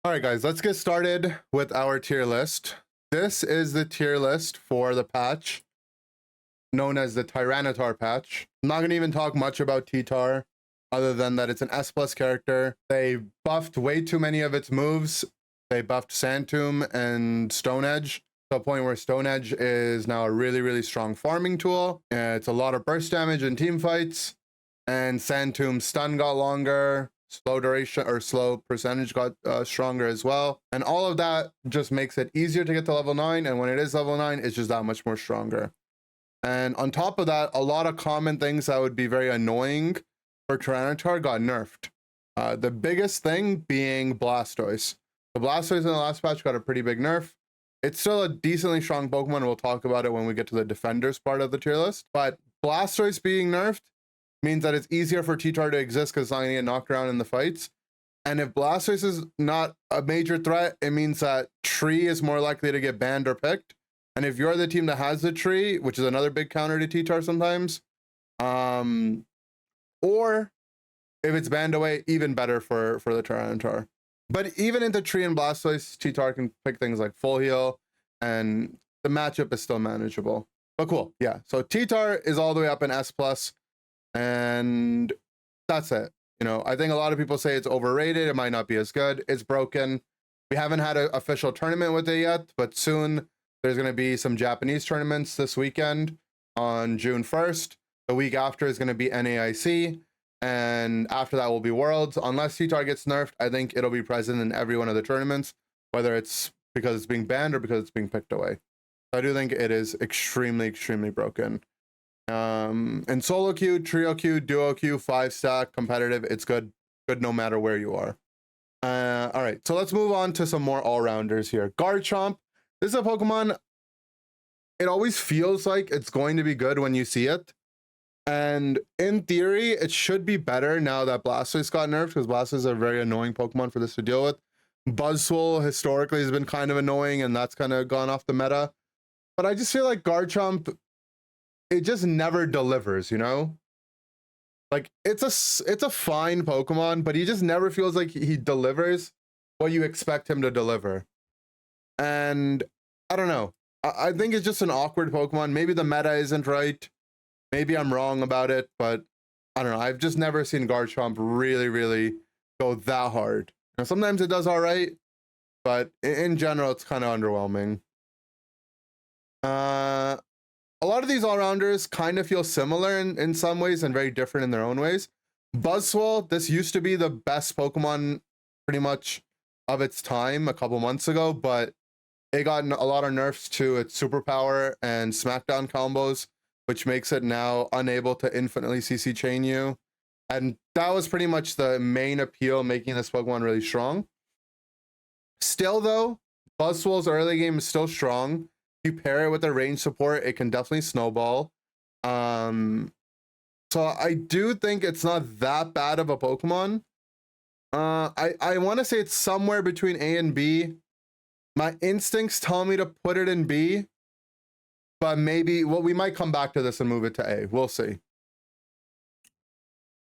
All right, guys, let's get started with our tier list. This is the tier list for the patch known as the Tyranitar patch. I'm not going to even talk much about T-Tar other than that it's an S+ character. They buffed way too many of its moves. They buffed Sand Tomb and Stone Edge to a point where Stone Edge is now a really, really strong farming tool. It's a lot of burst damage in team fights, and Sand Tomb's stun got longer. Slow duration or slow percentage got stronger as well. And all of that just makes it easier to get to level 9. And when it is level 9, it's just that much more stronger. And on top of that, a lot of common things that would be very annoying for Tyranitar got nerfed. The biggest thing being Blastoise. The Blastoise in the last patch got a pretty big nerf. It's still a decently strong Pokemon. We'll talk about it when we get to the defenders part of the tier list. But Blastoise being nerfed means that it's easier for T-Tar to exist because it's not going to get knocked around in the fights. And if Blastoise is not a major threat, it means that Tree is more likely to get banned or picked. And if you're the team that has the Tree, which is another big counter to T-Tar sometimes, or if it's banned away, even better for the Tyranitar. But even into Tree and Blastoise, T-Tar can pick things like Full Heal, and the matchup is still manageable. But cool, yeah. So T-Tar is all the way up in S+. And that's it. You know, I think a lot of people say it's overrated. It might not be as good. It's broken. We haven't had an official tournament with it yet, but soon there's going to be some Japanese tournaments this weekend on June 1st. The week after is going to be NAIC. And after that will be Worlds. Unless T-Tar gets nerfed, I think it'll be present in every one of the tournaments, whether it's because it's being banned or because it's being picked away. So I do think it is extremely, extremely broken. And solo queue, trio queue, duo queue, 5-stack, competitive, it's good no matter where you are. All right, so let's move on to some more all-rounders here. Garchomp, this is a Pokemon, it always feels like it's going to be good when you see it. And in theory, it should be better now that Blastoise got nerfed, because Blastoise is a very annoying Pokemon for this to deal with. Buzzwole historically has been kind of annoying, and that's kind of gone off the meta. But I just feel like Garchomp, it just never delivers, you know? Like, it's a fine Pokemon, but he just never feels like he delivers what you expect him to deliver. And I don't know. I think it's just an awkward Pokemon. Maybe the meta isn't right. Maybe I'm wrong about it, but I don't know. I've just never seen Garchomp really, really go that hard. Now, sometimes it does all right, but in general, it's kind of underwhelming. A lot of these all-rounders kind of feel similar in some ways and very different in their own ways. Buzzwole, this used to be the best Pokemon pretty much of its time a couple months ago, but it got a lot of nerfs to its superpower and smackdown combos, which makes it now unable to infinitely CC chain you. And that was pretty much the main appeal, making this Pokemon really strong. Still though, Buzzwole's early game is still strong. You pair it with a range support, it can definitely snowball. So I do think it's not that bad of a Pokemon. I want to say it's somewhere between A and B. My instincts tell me to put it in B, but maybe, well, we might come back to this and move it to A. We'll see.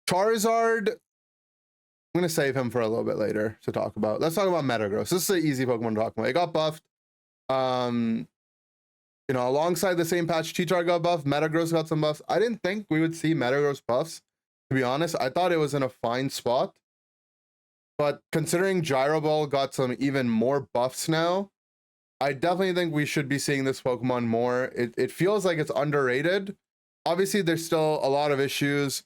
Charizard, I'm going to save him for a little bit later to talk about. Let's talk about Metagross. This is an easy Pokemon to talk about. It got buffed. You know, alongside the same patch, T-Tar got buffed, Metagross got some buffs. I didn't think we would see Metagross buffs, to be honest. I thought it was in a fine spot. But considering Gyro Ball got some even more buffs now, I definitely think we should be seeing this Pokemon more. It feels like it's underrated. Obviously, there's still a lot of issues.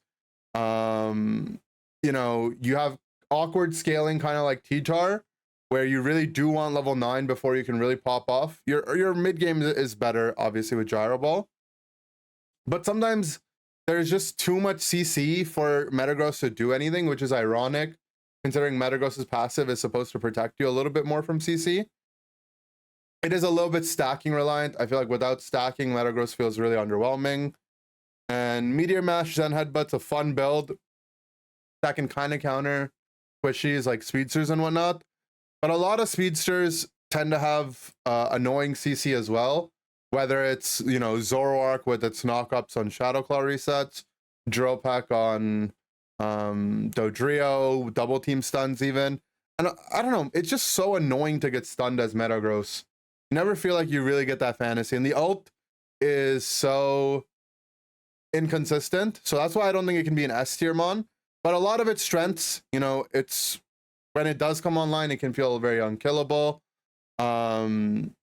You know, you have awkward scaling, kind of like T-Tar, where you really do want level 9 before you can really pop off. Your mid game is better, obviously, with Gyro Ball. But sometimes there's just too much CC for Metagross to do anything, which is ironic, considering Metagross's passive is supposed to protect you a little bit more from CC. It is a little bit stacking reliant. I feel like without stacking, Metagross feels really underwhelming. And Meteor Mash Zen Headbutt's a fun build that can kind of counter squishies like Speedsters and whatnot. But a lot of Speedsters tend to have annoying CC as well, whether it's, you know, Zoroark with its knockups on Shadow Claw resets, Drill Peck on Dodrio, double team stuns even. And I don't know, it's just so annoying to get stunned as Metagross. You never feel like you really get that fantasy. And the ult is so inconsistent. So that's why I don't think it can be an S tier mon. But a lot of its strengths, you know, it's when it does come online, it can feel very unkillable. It can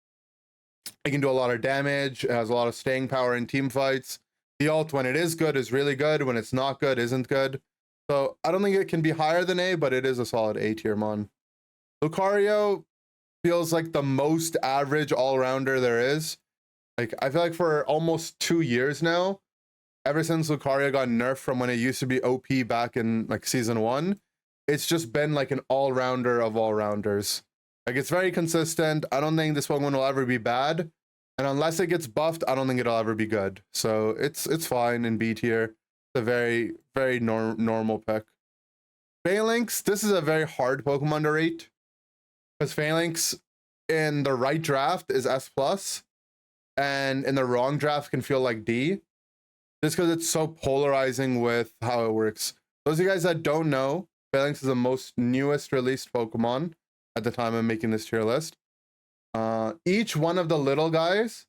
do a lot of damage. It has a lot of staying power in team fights. The ult, when it is good, is really good. When it's not good, isn't good. So I don't think it can be higher than A, but it is a solid A tier mon. Lucario feels like the most average all-rounder there is. Like, I feel like for almost 2 years now, ever since Lucario got nerfed from when it used to be OP back in like season 1, it's just been like an all-rounder of all-rounders. Like, it's very consistent. I don't think this Pokemon will ever be bad. And unless it gets buffed, I don't think it'll ever be good. So it's fine in B tier. It's a very, very normal pick. Phalanx, this is a very hard Pokemon to rate. Because Phalanx in the right draft is S+, and in the wrong draft can feel like D. Just because it's so polarizing with how it works. Those of you guys that don't know, Phalanx is the most newest released Pokemon at the time of making this tier list. Each one of the little guys,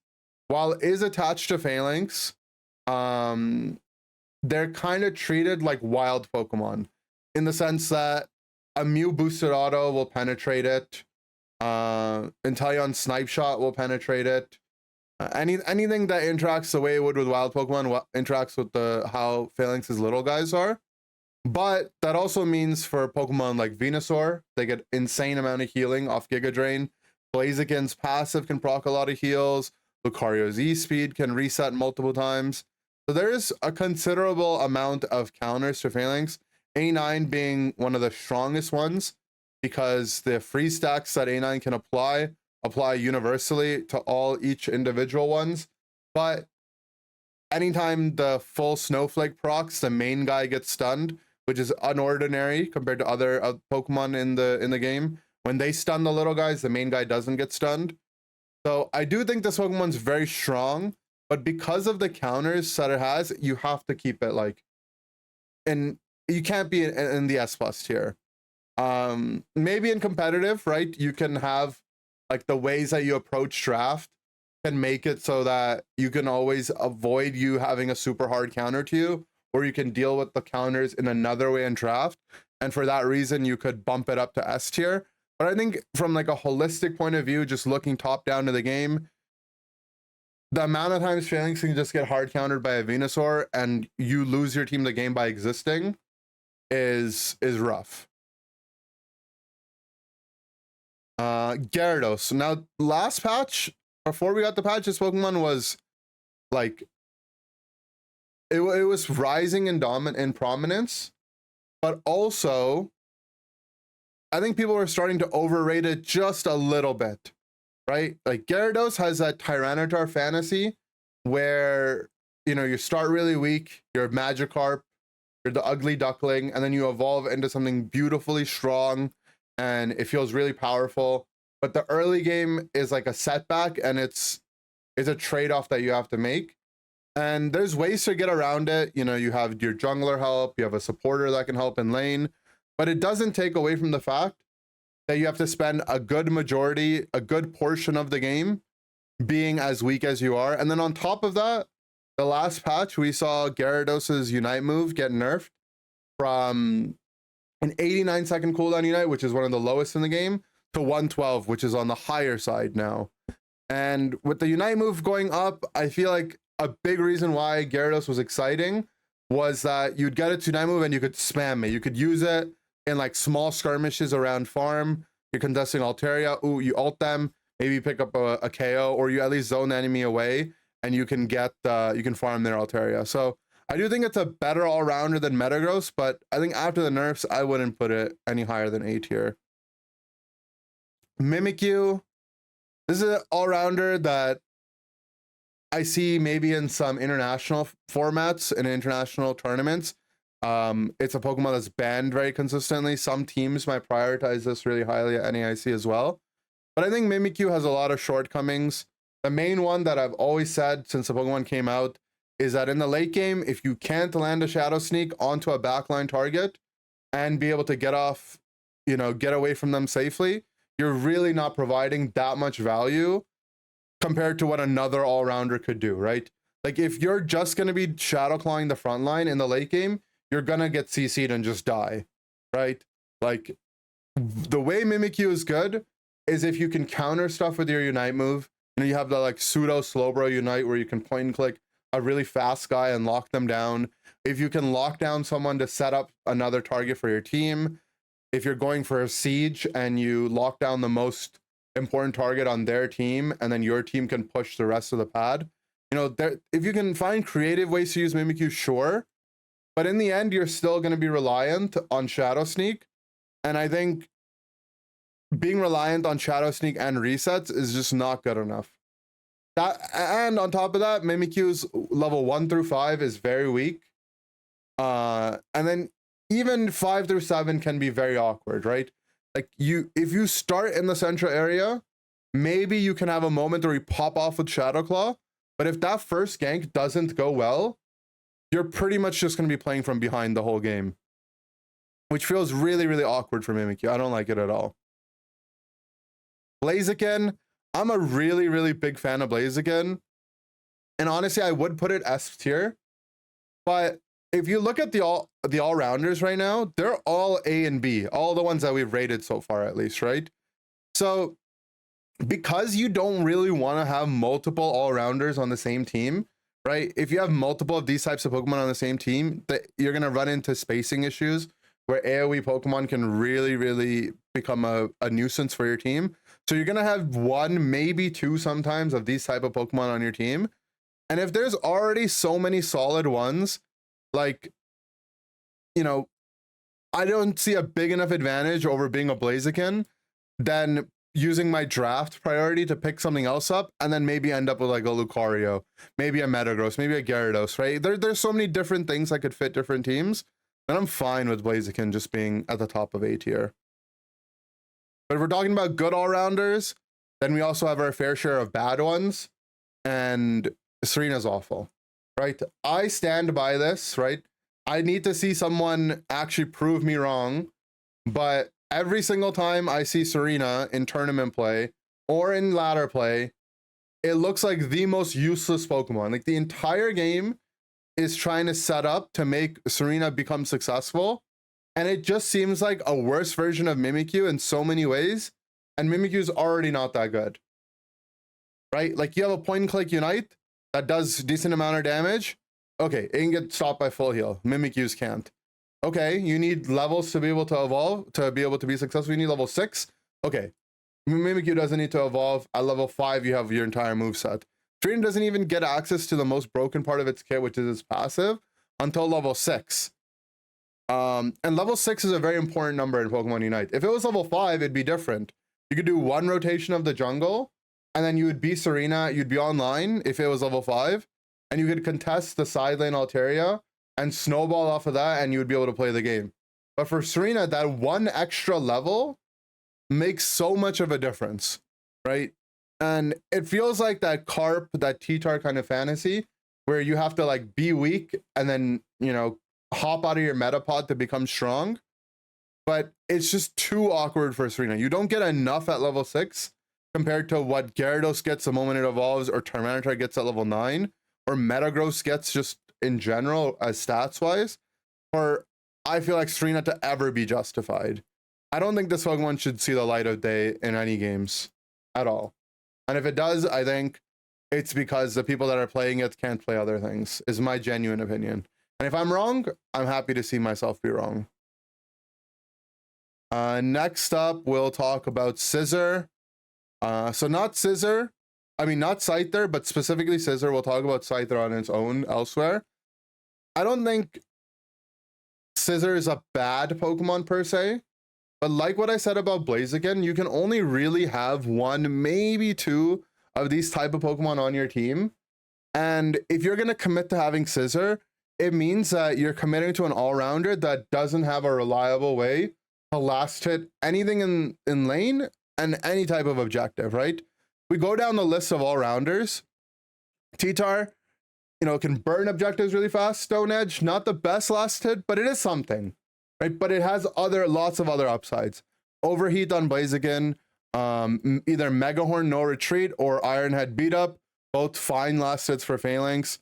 while it is attached to Phalanx, they're kind of treated like wild Pokemon in the sense that a Mew boosted auto will penetrate it. Inteleon Snipe Shot will penetrate it. Anything that interacts the way it would with wild Pokemon interacts with how Phalanx's little guys are. But that also means for Pokemon like Venusaur, they get insane amount of healing off Giga Drain. Blaziken's passive can proc a lot of heals. Lucario's E-Speed can reset multiple times. So there is a considerable amount of counters to Phalanx. A9 being one of the strongest ones because the free stacks that A9 can apply universally to each individual ones. But anytime the full Snowflake procs, the main guy gets stunned, which is unordinary compared to other Pokemon in the game. When they stun the little guys, the main guy doesn't get stunned. So I do think this Pokemon's very strong, but because of the counters that it has, you have to keep it like, and you can't be in the S+ tier. Maybe in competitive, right? You can have like the ways that you approach draft can make it so that you can always avoid you having a super hard counter to you, or you can deal with the counters in another way in draft. And for that reason, you could bump it up to S tier. But I think from like a holistic point of view, just looking top down to the game, the amount of times Phalanx can just get hard countered by a Venusaur and you lose your team the game by existing is rough. Gyarados. Now, last patch, before we got the patch, this Pokemon was like, it was rising in prominence, but also I think people were starting to overrate it just a little bit, right? Like Gyarados has that Tyranitar fantasy where, you know, you start really weak, you're Magikarp, you're the ugly duckling, and then you evolve into something beautifully strong and it feels really powerful. But the early game is like a setback and it's a trade-off that you have to make. And there's ways to get around it. You know, you have your jungler help, you have a supporter that can help in lane, but it doesn't take away from the fact that you have to spend a good portion of the game being as weak as you are. And then on top of that, the last patch, we saw Gyarados' Unite move get nerfed from an 89-second cooldown Unite, which is one of the lowest in the game, to 112, which is on the higher side now. And with the Unite move going up, I feel like a big reason why Gyarados was exciting was that you'd get it to Unite move and you could spam it. You could use it in like small skirmishes around farm. You're contesting Altaria. Ooh, you ult them. Maybe you pick up a KO, or you at least zone the enemy away, and you can get you can farm their Altaria. So I do think it's a better all-rounder than Metagross, but I think after the nerfs, I wouldn't put it any higher than A tier. Mimikyu. This is an all-rounder that I see maybe in some international formats, in international tournaments. It's a Pokemon that's banned very consistently. Some teams might prioritize this really highly at NAIC as well. But I think Mimikyu has a lot of shortcomings. The main one that I've always said since the Pokemon came out is that in the late game, if you can't land a Shadow Sneak onto a backline target and be able to get off you know, get away from them safely, you're really not providing that much value compared to what another all-rounder could do, right? Like if you're just going to be shadow clawing the front line in the late game, you're going to get CC'd and just die, right? Like the way Mimikyu is good is if you can counter stuff with your Unite move. You know, you have the like pseudo Slowbro Unite where you can point and click a really fast guy and lock them down. If you can lock down someone to set up another target for your team, if you're going for a siege and you lock down the most important target on their team and then your team can push the rest of the pad, you know, there, if you can find creative ways to use Mimikyu, sure, but in the end you're still going to be reliant on Shadow Sneak, and I think being reliant on Shadow Sneak and resets is just not good enough. That, and on top of that, Mimikyu's level 1 through 5 is very weak, and then even 5 through 7 can be very awkward, right? Like if you start in the central area, maybe you can have a moment where you pop off with Shadow Claw, but if that first gank doesn't go well, you're pretty much just going to be playing from behind the whole game, which feels really, really awkward for Mimikyu. I don't like it at all. Blaziken, I'm a really, really big fan of Blaziken, and honestly, I would put it S tier, but if you look at the all-rounders right now, they're all A and B, all the ones that we've rated so far at least, right? So because you don't really want to have multiple all-rounders on the same team, right? If you have multiple of these types of Pokemon on the same team, you're going to run into spacing issues where AoE Pokemon can really, really become a nuisance for your team. So you're going to have one, maybe two sometimes of these type of Pokemon on your team. And if there's already so many solid ones, like, you know, I don't see a big enough advantage over being a Blaziken than using my draft priority to pick something else up and then maybe end up with like a Lucario, maybe a Metagross, maybe a Gyarados, right? There's so many different things that could fit different teams, and I'm fine with Blaziken just being at the top of A tier. But if we're talking about good all-rounders, then we also have our fair share of bad ones, and Serena's awful, right? I stand by this, right? I need to see someone actually prove me wrong, but every single time I see Serena in tournament play or in ladder play, it looks like the most useless Pokemon. Like the entire game is trying to set up to make Serena become successful, and it just seems like a worse version of Mimikyu in so many ways, and Mimikyu's already not that good, right? Like you have a point and click Unite that does decent amount of damage. Okay, it can get stopped by full heal. Mimikyu's can't. Okay, you need levels to be able to evolve, to be able to be successful. You need level 6. Okay, Mimikyu doesn't need to evolve. At level 5, you have your entire moveset. Serena doesn't even get access to the most broken part of its kit, which is its passive, until level 6. And level 6 is a very important number in Pokemon Unite. If it was level 5, it'd be different. You could do one rotation of the jungle, and then you would be Serena, you'd be online if it was level 5, and you could contest the side lane Altaria, and snowball off of that, and you would be able to play the game. But for Serena, that one extra level makes so much of a difference, right? And it feels like that Carp, that T-Tar kind of fantasy, where you have to like be weak and then, you know, hop out of your Metapod to become strong. But it's just too awkward for Serena. You don't get enough at level 6 compared to what Gyarados gets the moment it evolves, or Tyranitar gets at level 9, or Metagross gets just in general as stats wise, for I feel like Serena to ever be justified. I don't think this Pokemon should see the light of day in any games at all. And if it does, I think it's because the people that are playing it can't play other things, is my genuine opinion. And if I'm wrong, I'm happy to see myself be wrong. Next up, we'll talk about Scissor. So not Scissor, I mean, not Scyther, but specifically Scissor. We'll talk about Scyther on its own elsewhere. I don't think Scissor is a bad Pokemon per se, but like what I said about Blaziken, you can only really have one, maybe two of these type of Pokemon on your team. And if you're going to commit to having Scissor, it means that you're committing to an all-rounder that doesn't have a reliable way to last hit anything in lane and any type of objective, right? We go down the list of all-rounders. T-Tar, you know, can burn objectives really fast. Stone Edge, not the best last hit, but it is something, right? But it has lots of other upsides. Overheat on Blaziken, either Mega Horn No Retreat or Iron Head Beat Up, both fine last hits for Phalanx.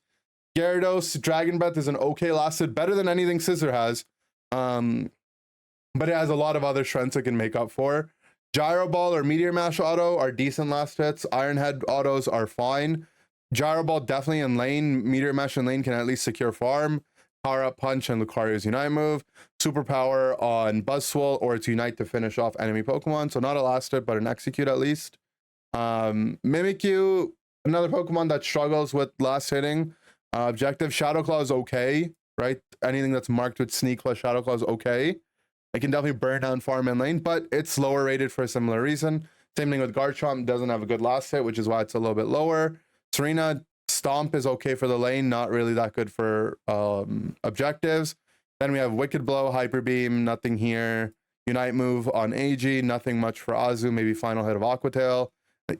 Gyarados, Dragon Breath is an okay last hit, better than anything Scissor has. But it has a lot of other strengths it can make up for. Gyro Ball or Meteor Mash auto are decent last hits. Iron Head autos are fine. Gyro Ball definitely in lane. Meteor Mash in lane can at least secure farm. Power Up Punch and Lucario's Unite move. Superpower on Buzzwole or its Unite to finish off enemy Pokemon. So not a last hit, but an execute at least. Mimikyu, another Pokemon that struggles with last hitting. Objective Shadow Claw is okay, right? Anything that's marked with Sneak plus Shadow Claw is okay. It can definitely burn down farm in lane, but it's lower rated for a similar reason. Same thing with Garchomp, doesn't have a good last hit, which is why it's a little bit lower. Serena, Stomp is okay for the lane, not really that good for objectives. Then we have Wicked Blow, Hyper Beam, nothing here. Unite move on AG, nothing much for Azu, maybe final hit of Aqua Tail,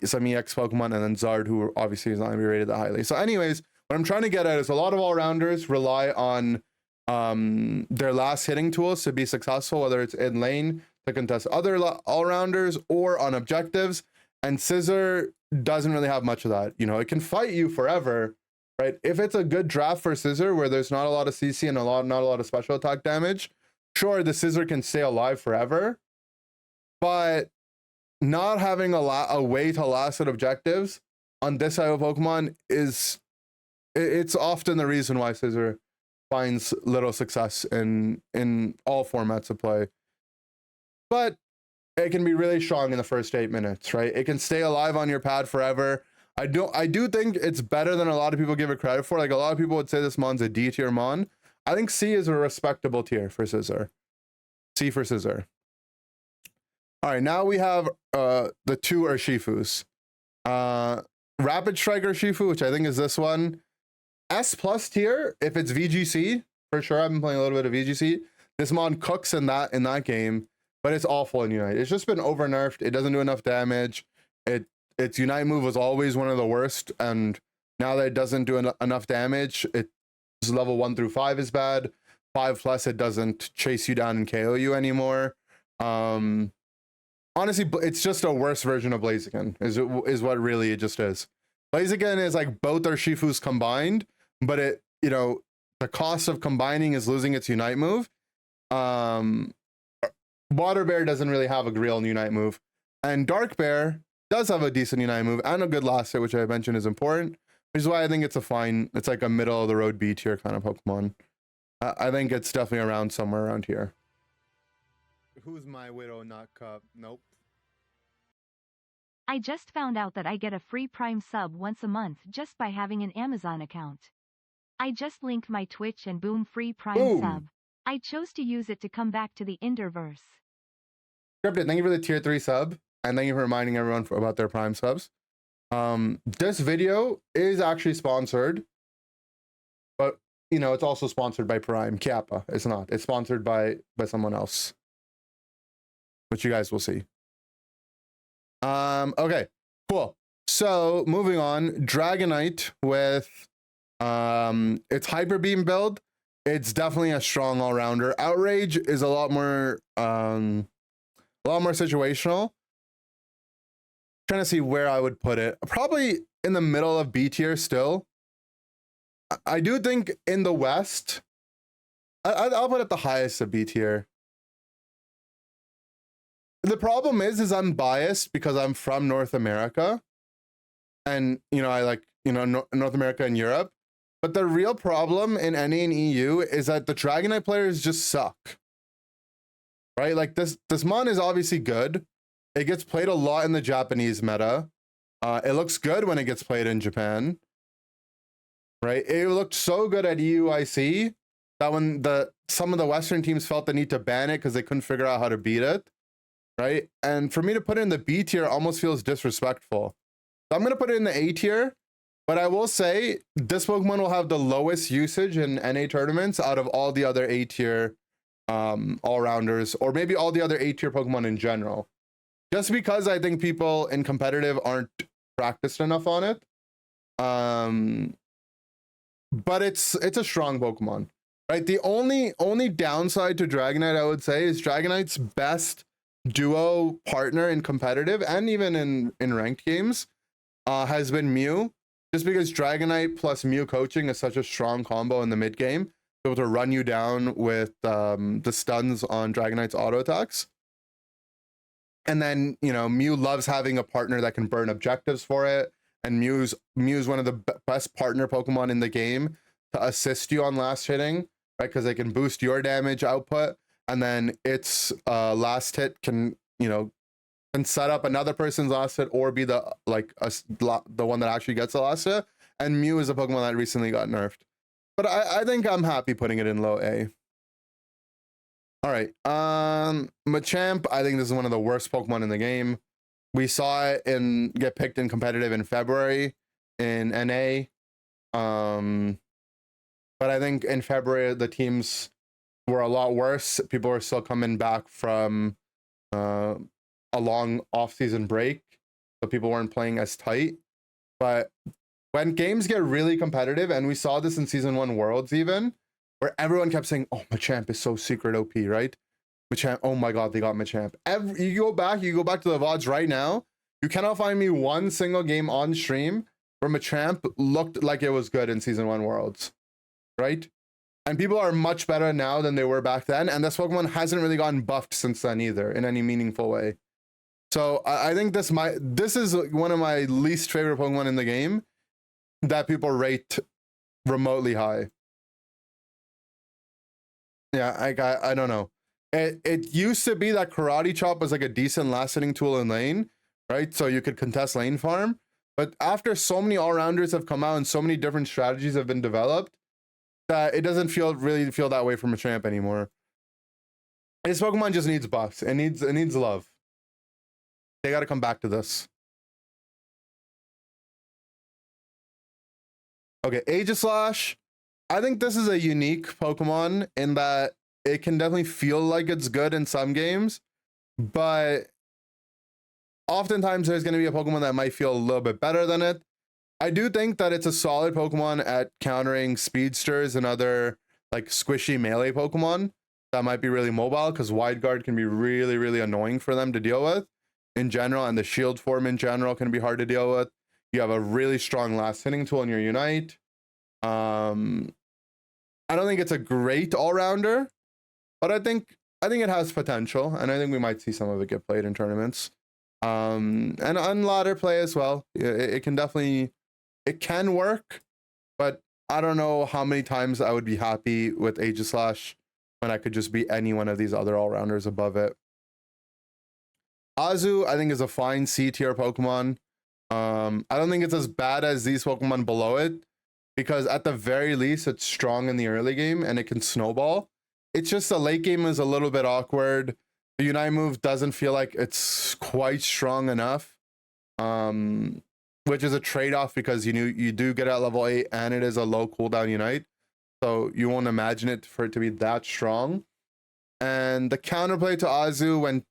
some EX Pokemon, and then Zard, who obviously is not going to be rated that highly. So anyways, what I'm trying to get at is a lot of all-rounders rely on their last hitting tools to be successful, whether it's in lane to contest other all-rounders or on objectives. And Scissor doesn't really have much of that. You know, it can fight you forever, right? If it's a good draft for Scissor where there's not a lot of CC and not a lot of special attack damage, sure, the Scissor can stay alive forever. But not having a way to last at objectives on this type of Pokemon it's often the reason why Scissor finds little success in all formats of play. But it can be really strong in the first 8 minutes, right? It can stay alive on your pad forever. I do think it's better than a lot of people give it credit for. Like, a lot of people would say this Mon's a D tier Mon. I think C is a respectable tier for Scissor. C for Scissor. All right, now we have the two Urshifus. Rapid Strike Urshifu, which I think is this one. S plus tier if it's VGC, for sure. I've been playing a little bit of VGC. This Mon cooks in that game, but it's awful in Unite. It's just been over nerfed. It doesn't do enough damage. Its Unite move was always one of the worst, and now that it doesn't do enough damage, it's level 1 through 5 is bad. 5 plus, it doesn't chase you down and KO you anymore. Honestly, it's just a worse version of Blaziken, is what really it just is. Blaziken is like both Urshifus combined, but the cost of combining is losing its Unite move. Water Bear doesn't really have a real Unite move, and Dark Bear does have a decent Unite move and a good last hit, which I mentioned is important, which is why I think it's like a middle of the road B tier kind of Pokemon. I think it's definitely around somewhere around here. Who's my Widow Not Cup? Nope. I just found out that I get a free Prime sub once a month just by having an Amazon account. I just linked my Twitch and boom, free Prime sub. I chose to use it to come back to the Inderverse. Scripted, thank you for the tier 3 sub, and thank you for reminding everyone about their Prime subs. This video is actually sponsored, but it's also sponsored by Prime. Kappa, it's not. It's sponsored by someone else, which you guys will see. Okay, cool. So moving on, Dragonite with its Hyper Beam build. It's definitely a strong all-rounder. Outrage is a lot more situational. Trying to see where I would put it. Probably in the middle of B tier still. I do think in the West, I'll put it the highest of B tier. The problem is I'm biased because I'm from North America, and I like North America and Europe. But the real problem in NA and EU is that the Dragonite players just suck. Right? Like this Mon is obviously good. It gets played a lot in the Japanese meta. It looks good when it gets played in Japan. Right? It looked so good at EUIC that when some of the Western teams felt the need to ban it because they couldn't figure out how to beat it. Right? And for me to put it in the B tier almost feels disrespectful. So I'm going to put it in the A tier. But I will say this Pokemon will have the lowest usage in NA tournaments out of all the other A tier all-rounders, or maybe all the other A tier Pokemon in general. Just because I think people in competitive aren't practiced enough on it. But it's a strong Pokemon. Right? The only downside to Dragonite, I would say, is Dragonite's best duo partner in competitive and even in ranked games has been Mew, just because Dragonite plus Mew coaching is such a strong combo in the mid game, able to run you down with the stuns on Dragonite's auto attacks. And then, you know, Mew loves having a partner that can burn objectives for it. And Mew's one of the best partner Pokemon in the game to assist you on last hitting, right? Because they can boost your damage output, and then its last hit can, you know, can set up another person's last hit or be the the one that actually gets the last hit. And Mew is a Pokemon that recently got nerfed, but I think I'm happy putting it in low A. All right, Machamp. I think this is one of the worst Pokemon in the game. We saw it get picked in competitive in February in NA. But I think in February the teams were a lot worse. People were still coming back from a long off-season break, so people weren't playing as tight. But when games get really competitive, and we saw this in Season 1 Worlds even, where everyone kept saying, oh, Machamp is so secret OP, right? Machamp, oh my god, they got Machamp. You go back to the VODs right now, you cannot find me one single game on stream where Machamp looked like it was good in Season 1 Worlds, right? And people are much better now than they were back then, and this Pokemon hasn't really gotten buffed since then either, in any meaningful way. So I think this is one of my least favorite Pokemon in the game that people rate remotely high. Yeah, I don't know. It used to be that Karate Chop was like a decent last hitting tool in lane, right? So you could contest lane farm. But after so many all-rounders have come out and so many different strategies have been developed, that it doesn't really feel that way for Machamp anymore. This Pokemon just needs buffs. It needs love. They got to come back to this. Okay, Aegislash. I think this is a unique Pokemon in that it can definitely feel like it's good in some games, but oftentimes there's going to be a Pokemon that might feel a little bit better than it. I do think that it's a solid Pokemon at countering Speedsters and other like squishy melee Pokemon that might be really mobile, because Wide Guard can be really, really annoying for them to deal with in general, and the shield form in general can be hard to deal with. You have a really strong last hitting tool in your Unite. I don't think it's a great all-rounder, but I think it has potential, and I think we might see some of it get played in tournaments. And on ladder play as well. It can definitely, it can work, but I don't know how many times I would be happy with Aegislash when I could just be any one of these other all-rounders above it. Azu, I think, is a fine C-tier Pokemon. I don't think it's as bad as these Pokemon below it, because at the very least, it's strong in the early game and it can snowball. It's just the late game is a little bit awkward. The Unite move doesn't feel like it's quite strong enough, which is a trade-off because you do get at level 8 and it is a low cooldown Unite, so you won't imagine it for it to be that strong. And the counterplay to Azu, when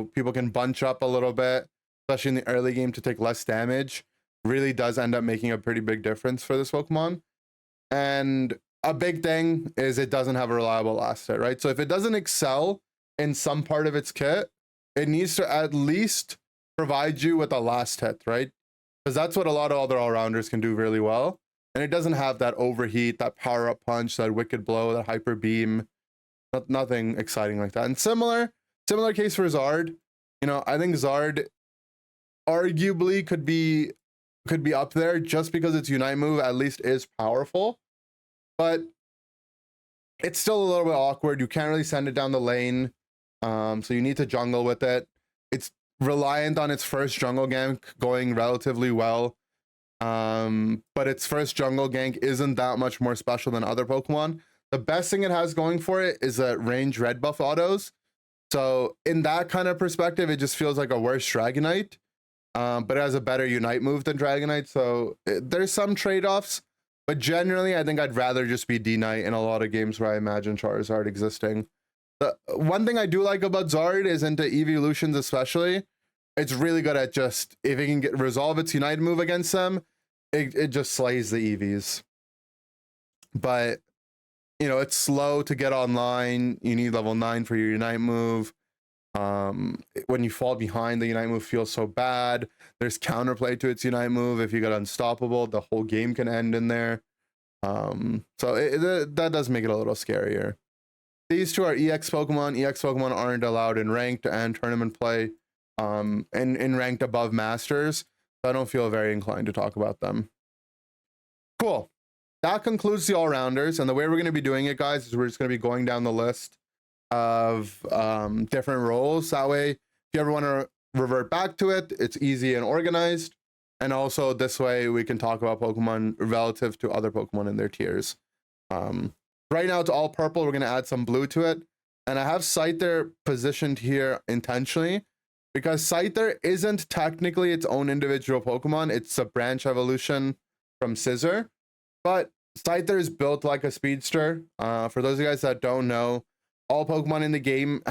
people can bunch up a little bit, especially in the early game, to take less damage, really does end up making a pretty big difference for this Pokemon. And a big thing is it doesn't have a reliable last hit, right? So if it doesn't excel in some part of its kit, it needs to at least provide you with a last hit, right? Because that's what a lot of other all-rounders can do really well. And it doesn't have that overheat, that power-up punch, that wicked blow, that hyper beam. Nothing exciting like that. And similar case for Zard. I think Zard arguably could be up there just because its Unite move at least is powerful. But it's still a little bit awkward. You can't really send it down the lane. So you need to jungle with it. It's reliant on its first jungle gank going relatively well. But its first jungle gank isn't that much more special than other Pokemon. The best thing it has going for it is that range red buff autos. So in that kind of perspective, it just feels like a worse Dragonite. But it has a better Unite move than Dragonite. So there's some trade-offs. But generally, I think I'd rather just be D-Knight in a lot of games where I imagine Charizard existing. The one thing I do like about Zard is into evolutions especially, it's really good at just, if it can resolve its Unite move against them, it just slays the EVs. But, it's slow to get online. You need level 9 for your Unite move. When you fall behind, the Unite move feels so bad. There's counterplay to its Unite move. If you get unstoppable, the whole game can end in there. That does make it a little scarier. These two are EX Pokemon. EX Pokemon aren't allowed in ranked and tournament play, and in ranked above Masters. So I don't feel very inclined to talk about them. Cool. That concludes the all-rounders. And the way we're going to be doing it, guys, is we're just going to be going down the list of different roles. That way, if you ever want to revert back to it, it's easy and organized. And also this way we can talk about Pokemon relative to other Pokemon in their tiers. Right now it's all purple. We're going to add some blue to it. And I have Scyther positioned here intentionally because Scyther isn't technically its own individual Pokemon. It's a branch evolution from Scizor. But Scyther is built like a speedster. For those of you guys that don't know, all Pokemon in the game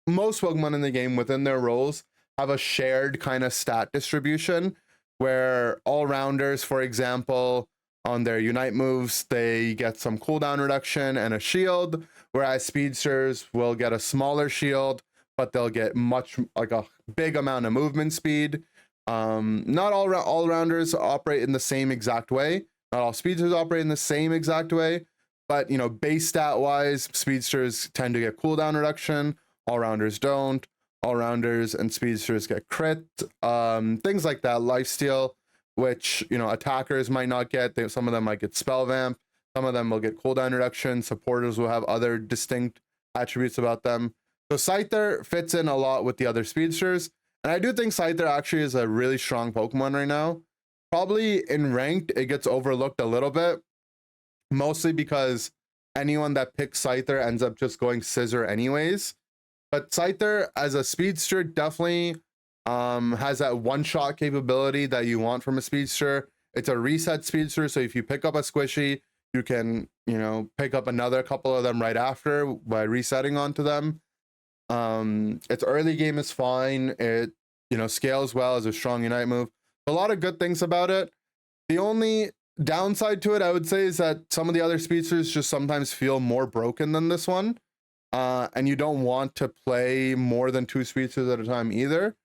most Pokemon in the game within their roles have a shared kind of stat distribution where all-rounders, for example, on their Unite moves, they get some cooldown reduction and a shield, whereas speedsters will get a smaller shield, but they'll get a big amount of movement speed. Not all-rounders operate in the same exact way. Not all speedsters operate in the same exact way, but base stat wise, speedsters tend to get cooldown reduction, all-rounders don't. All-rounders and speedsters get crit, things like that. Lifesteal, which attackers might not get. Some of them might get spell vamp, some of them will get cooldown reduction. Supporters will have other distinct attributes about them. So Scyther fits in a lot with the other speedsters, and I do think Scyther actually is a really strong Pokemon right now. Probably in ranked, it gets overlooked a little bit, mostly because anyone that picks Scyther ends up just going Scizor anyways. But Scyther as a speedster definitely has that one-shot capability that you want from a speedster. It's a reset speedster, so if you pick up a squishy, you can pick up another couple of them right after by resetting onto them. Its early game is fine. It scales well as a strong Unite move. A lot of good things about it. The only downside to it, I would say, is that some of the other speedsters just sometimes feel more broken than this one. And you don't want to play more than 2 speedsters at a time either.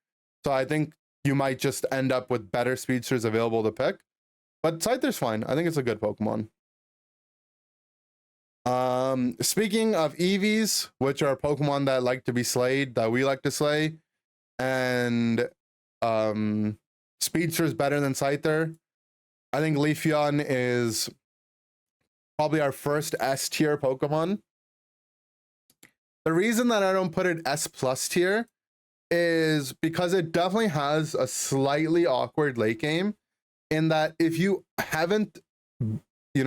So I think you might just end up with better speedsters available to pick. But Scyther's fine. I think it's a good Pokemon. Speaking of Eevees, which are Pokemon that like to be slayed, that we like to slay, and Speedster's better than Scyther, I think Leafeon is probably our first S tier Pokemon. The reason that I don't put it S plus tier is because it definitely has a slightly awkward late game, in that if you haven't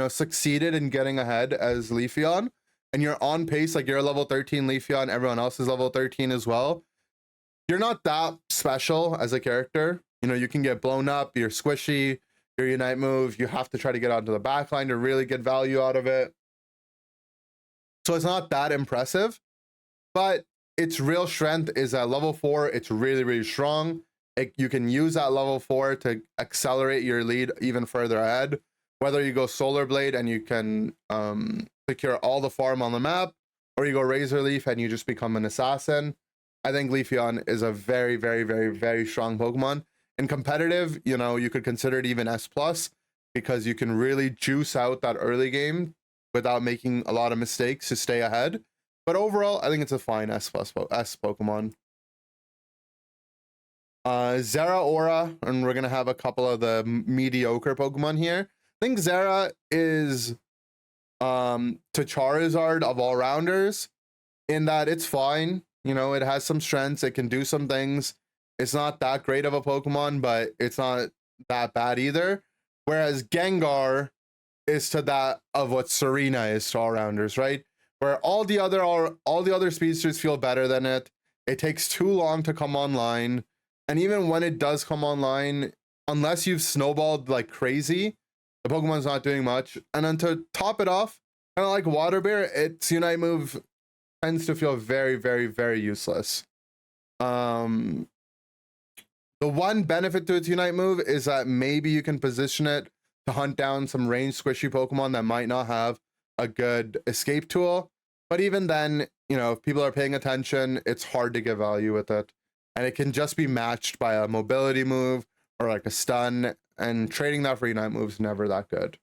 succeeded in getting ahead as Leafeon and you're on pace, like you're a level 13 Leafeon, everyone else is level 13 as well, you're not that special as a character. You can get blown up, you're squishy, your Unite move, you have to try to get onto the back line to really get value out of it. So it's not that impressive, but its real strength is at level 4. It's really, really strong. You can use that level 4 to accelerate your lead even further ahead. Whether you go Solar Blade and you can secure all the farm on the map, or you go Razor Leaf and you just become an assassin, I think Leafeon is a very, very, very, very strong Pokemon. In competitive, you could consider it even S+, because you can really juice out that early game without making a lot of mistakes to stay ahead. But overall, I think it's a fine S Pokemon. Zeraora, and we're going to have a couple of the mediocre Pokemon here. I think Zera is to Charizard of all-rounders, in that it's fine. It has some strengths. It can do some things. It's not that great of a Pokemon, but it's not that bad either. Whereas Gengar is to that of what Serena is to all-rounders, right? Where all the other speedsters feel better than it. It takes too long to come online. And even when it does come online, unless you've snowballed like crazy, the Pokemon's not doing much. And then to top it off, kind of like Water Bear, its Unite move tends to feel very, very, very useless. The one benefit to its Unite move is that maybe you can position it to hunt down some ranged squishy Pokemon that might not have a good escape tool. But even then, you know, if people are paying attention, it's hard to get value with it. And it can just be matched by a mobility move or like a stun, and trading that for Unite move is never that good.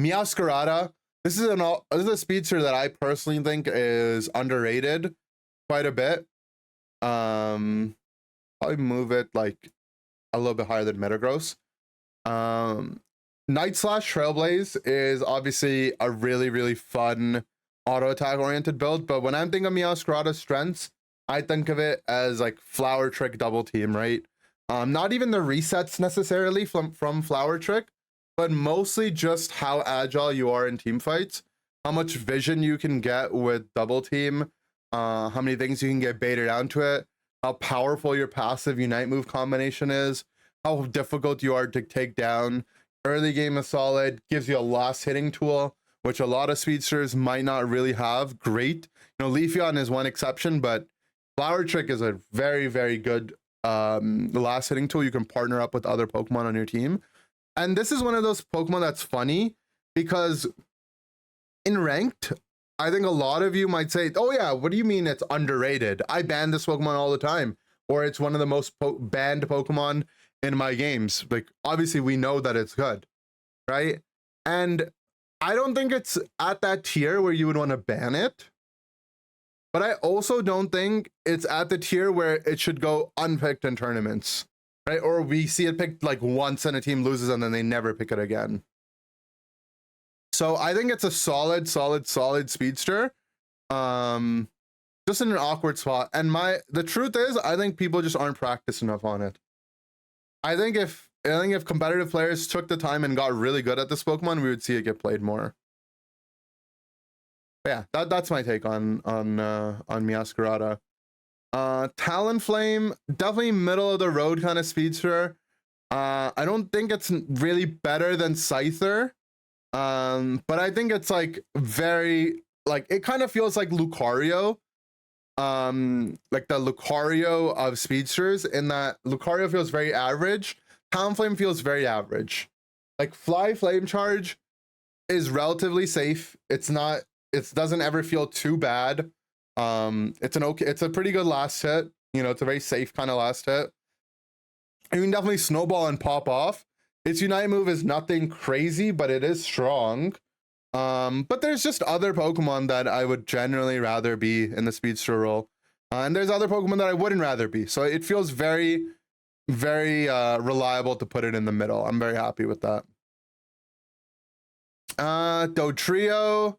Meowscarada, this is a speedster that I personally think is underrated quite a bit. Probably move it like a little bit higher than Metagross. Night Slash Trailblaze is obviously a really, really fun auto attack oriented build, but when I'm thinking of Meowscarada's strengths, I think of it as like Flower Trick double team, right? Not even the resets necessarily from Flower Trick, but mostly just how agile you are in team fights, how much vision you can get with double team, how many things you can get baited onto it, how powerful your passive Unite move combination is, how difficult you are to take down. Early game is solid, gives you a last hitting tool, which a lot of speedsters might not really have. Great. You know, Leafeon is one exception, but Flower Trick is a very, very good last hitting tool. You can partner up with other Pokemon on your team. And this is one of those Pokemon that's funny because in ranked, I think a lot of you might say, oh yeah, what do you mean it's underrated? I ban this Pokemon all the time, or it's one of the most banned Pokemon in my games. Like, obviously we know that it's good, right? And I don't think it's at that tier where you would want to ban it, but I also don't think it's at the tier where it should go unpicked in tournaments, right? Or we see it picked like once and a team loses and then they never pick it again. So I think it's a solid speedster. Just in an awkward spot. And the truth is, I think people just aren't practiced enough on it. I think if competitive players took the time and got really good at this Pokemon, we would see it get played more. Yeah, that's my take on Meowscarada. Talonflame, definitely middle of the road kind of speedster. I don't think it's really better than Scyther. But I think it's like very, like, it kind of feels like Lucario. Like the Lucario of speedsters, in that Lucario feels very average. Talonflame feels very average. Like Fly Flame Charge is relatively safe. It doesn't ever feel too bad. It's a pretty good last hit. You know, it's a very safe kind of last hit. You can definitely snowball and pop off. Its Unite move is nothing crazy, but it is strong. But there's just other Pokemon that I would generally rather be in the speedster role. And there's other Pokemon that I wouldn't rather be. So it feels very, very reliable to put it in the middle. I'm very happy with that. Dodrio,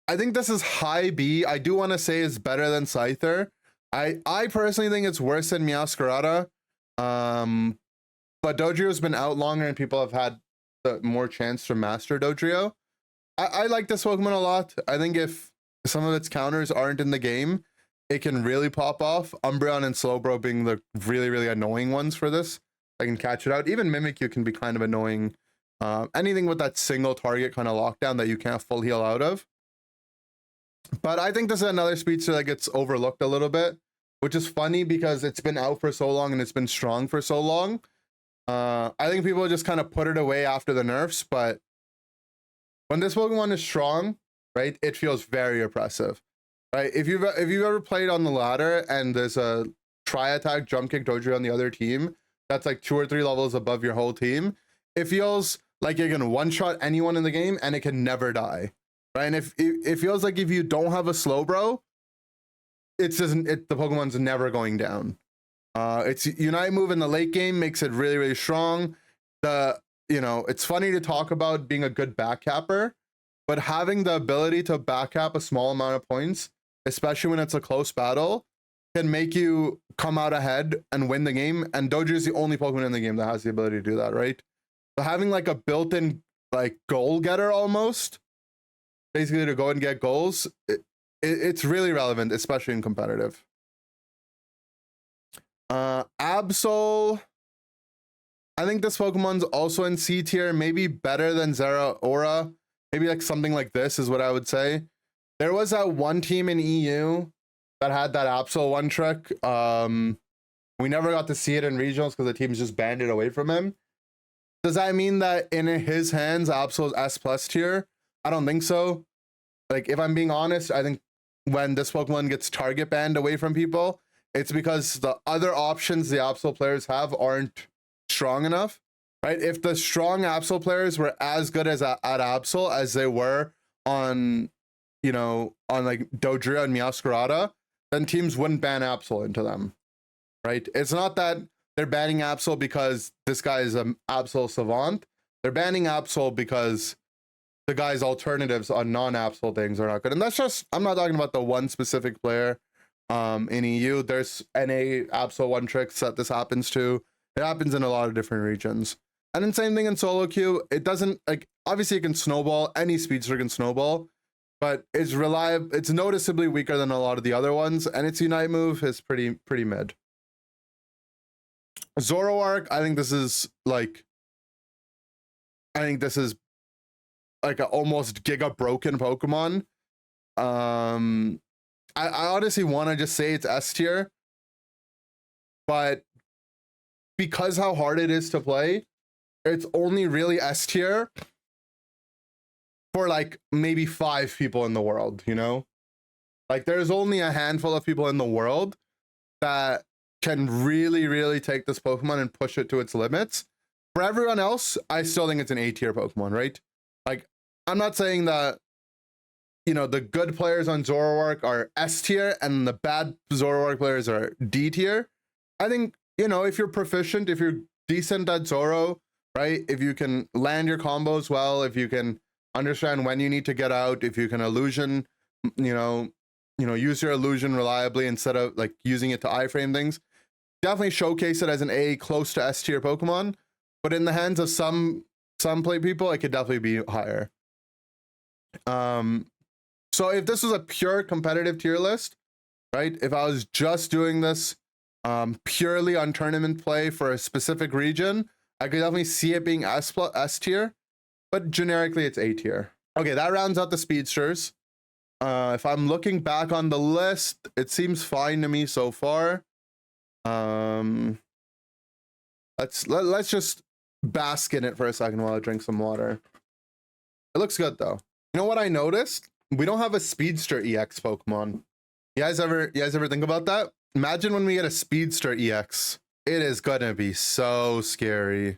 I think this is high B. I do want to say it's better than Scyther. I personally think it's worse than Meowscarada. But Dodrio's been out longer and people have had more chance to master Dodrio. I like this Pokemon a lot. I think if some of its counters aren't in the game, it can really pop off. Umbreon and Slowbro being the really, really annoying ones for this. I can catch it out. Even Mimikyu can be kind of annoying. Anything with that single target kind of lockdown that you can't full heal out of. But I think this is another speedster that gets overlooked a little bit, which is funny because it's been out for so long and it's been strong for so long. I think people just kind of put it away after the nerfs, but when this Pokemon is strong, right, it feels very oppressive, right? If you've ever played on the ladder and there's a tri-attack jump kick Dodrio on the other team that's like 2 or 3 levels above your whole team, it feels like you're gonna one-shot anyone in the game and it can never die, right? And if it feels like if you don't have a Slowbro, the Pokemon's never going down. Its Unite move in the late game makes it really, really strong. It's funny to talk about being a good backcapper, but having the ability to backcap a small amount of points, especially when it's a close battle, can make you come out ahead and win the game. And Dodrio is the only Pokemon in the game that has the ability to do that, right? So having like a built-in like goal getter almost, basically to go and get goals, it's really relevant, especially in competitive. Absol, I think this Pokemon's also in C tier, maybe better than Zeraora. Maybe like something like this is what I would say. There was that one team in EU that had that Absol one trick. We never got to see it in regionals because the teams just banned it away from him. Does that mean that in his hands, Absol's S+ tier? I don't think so. like if I'm being honest, I think when this Pokemon gets target banned away from people, it's because the other options the Absol players have aren't strong enough, right? If the strong Absol players were as good as at Absol as they were on, you know, on like Dodrio and Meowscarada, then teams wouldn't ban Absol into them, right? It's not that they're banning Absol because this guy is an Absol savant. They're banning Absol because the guy's alternatives on non-Absol things are not good. And that's just, I'm not talking about the one specific player in EU. There's NA Absol one tricks that this happens to. It happens in a lot of different regions. And then same thing in solo queue. It doesn't, like, obviously it can snowball. Any speedster can snowball, but it's reliable. It's noticeably weaker than a lot of the other ones. And its Unite move is pretty mid. Zoroark, I think this is like a almost giga broken Pokemon. I honestly want to just say it's S tier, but because how hard it is to play, it's only really S tier for like maybe 5 people in the world, you know? Like there's only a handful of people in the world that can really take this Pokemon and push it to its limits. For everyone else, I still think it's an A tier Pokemon, right? Like, I'm not saying that, you know, the good players on Zoroark are S tier and the bad Zoroark players are D tier. I think, you know, if you're proficient, if you're decent at Zoro, right? If you can land your combos well, if you can understand when you need to get out, if you can illusion, you know, use your illusion reliably instead of like using it to iframe things, definitely showcase it as an A close to S tier Pokemon. But in the hands of some play people, it could definitely be higher. So if this was a pure competitive tier list, right? If I was just doing this purely on tournament play for a specific region, I could definitely see it being S tier, but generically it's A tier. Okay, that rounds out the speedsters. If I'm looking back on the list, it seems fine to me so far. Let's just bask in it for a second while I drink some water. It looks good though. You know what I noticed? We don't have a Speedster EX Pokemon. You guys ever think about that? Imagine when we get a Speedster EX. It is gonna be so scary.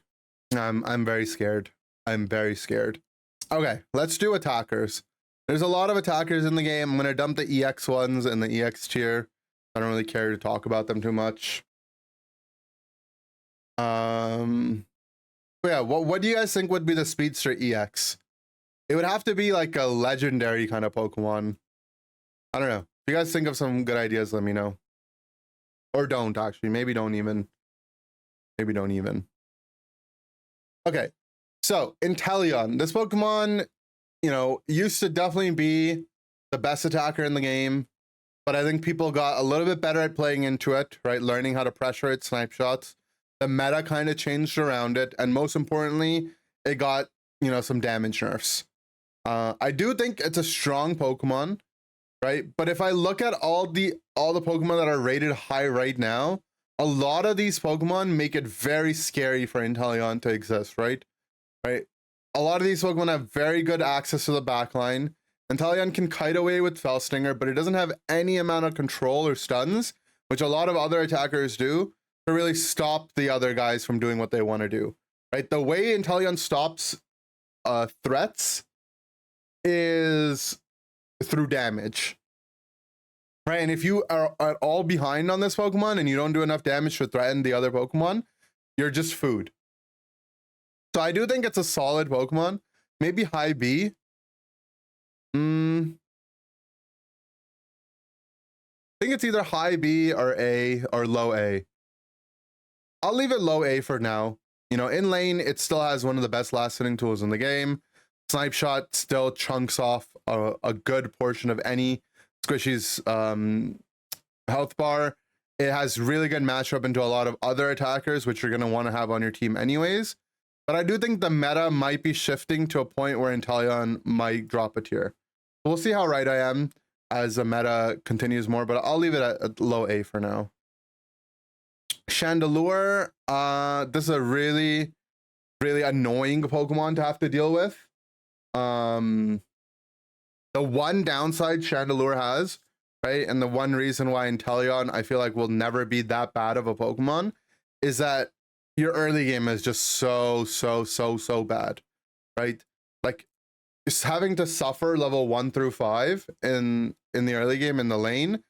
I'm very scared. I'm very scared. Okay, let's do attackers. There's a lot of attackers in the game. I'm gonna dump the EX ones in the EX tier. I don't really care to talk about them too much. But yeah, what do you guys think would be the Speedster EX? It would have to be like a legendary kind of Pokemon. I don't know. If you guys think of some good ideas, let me know. Or don't, actually. Maybe don't even. Okay. So, Inteleon. This Pokemon, you know, used to definitely be the best attacker in the game. But I think people got a little bit better at playing into it, right? Learning how to pressure it, snipe shots. The meta kind of changed around it. And most importantly, it got, you know, some damage nerfs. I do think it's a strong Pokemon, right? But if I look at all the Pokemon that are rated high right now, a lot of these Pokemon make it very scary for Inteleon to exist, right? Right? A lot of these Pokemon have very good access to the backline. Inteleon can kite away with Fell Stinger, but it doesn't have any amount of control or stuns, which a lot of other attackers do, to really stop the other guys from doing what they want to do, right? The way Inteleon stops threats is through damage, right? And if you are at all behind on this Pokemon and you don't do enough damage to threaten the other Pokemon, you're just food. So I do think it's a solid Pokemon. Maybe high B. I think it's either high B or A or low A. I'll leave it low A for now. You know, in lane, it still has one of the best last hitting tools in the game. Snipe Shot still chunks off a good portion of any Squishy's health bar. It has really good matchup into a lot of other attackers, which you're going to want to have on your team anyways. But I do think the meta might be shifting to a point where Inteleon might drop a tier. We'll see how right I am as the meta continues more, but I'll leave it at low A for now. Chandelure, this is a really annoying Pokemon to have to deal with. The one downside Chandelure has, right, and the one reason why Inteleon I feel like will never be that bad of a Pokemon is that your early game is just so bad, right? Like just having to suffer level 1 through 5 in the early game in the lane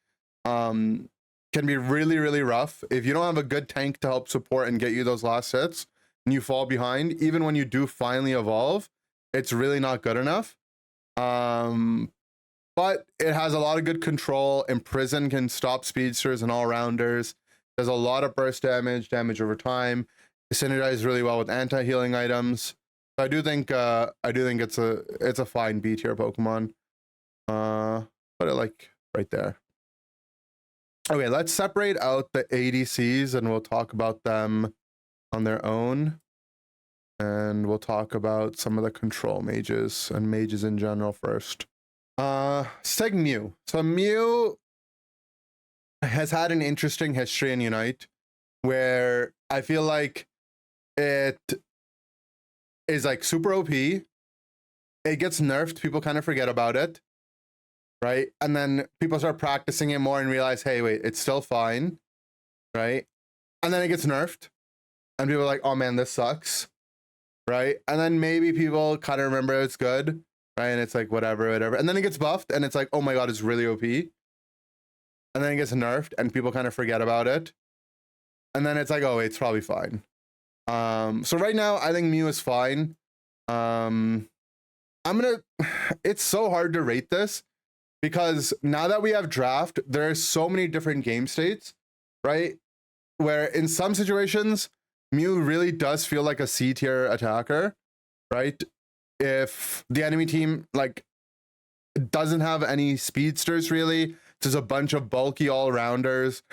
can be really rough. If you don't have a good tank to help support and get you those last hits and you fall behind, even when you do finally evolve, it's really not good enough. But it has a lot of good control. Imprison can stop speedsters and all-rounders. There's a lot of burst damage over time. It synergizes really well with anti-healing items. So I do think it's a fine B tier Pokemon. Put it like right there. Okay, let's separate out the ADCs and we'll talk about them on their own. And we'll talk about some of the control mages and mages in general first. Let's take Mew. So Mew has had an interesting history in Unite where I feel like it is like super OP. It gets nerfed, people kind of forget about it, right? And then people start practicing it more and realize, hey, wait, it's still fine, right? And then it gets nerfed and people are like, oh man, this sucks, right? And then maybe people kind of remember it's good, right? And it's like, whatever. And then it gets buffed and it's like, oh my God, it's really OP. And then it gets nerfed and people kind of forget about it. And then it's like, oh, it's probably fine. So right now, I think Mew is fine. It's so hard to rate this because now that we have draft, there's so many different game states, right? Where in some situations, Mew really does feel like a C tier attacker, right? If the enemy team like doesn't have any speedsters really, just a bunch of bulky all-rounders,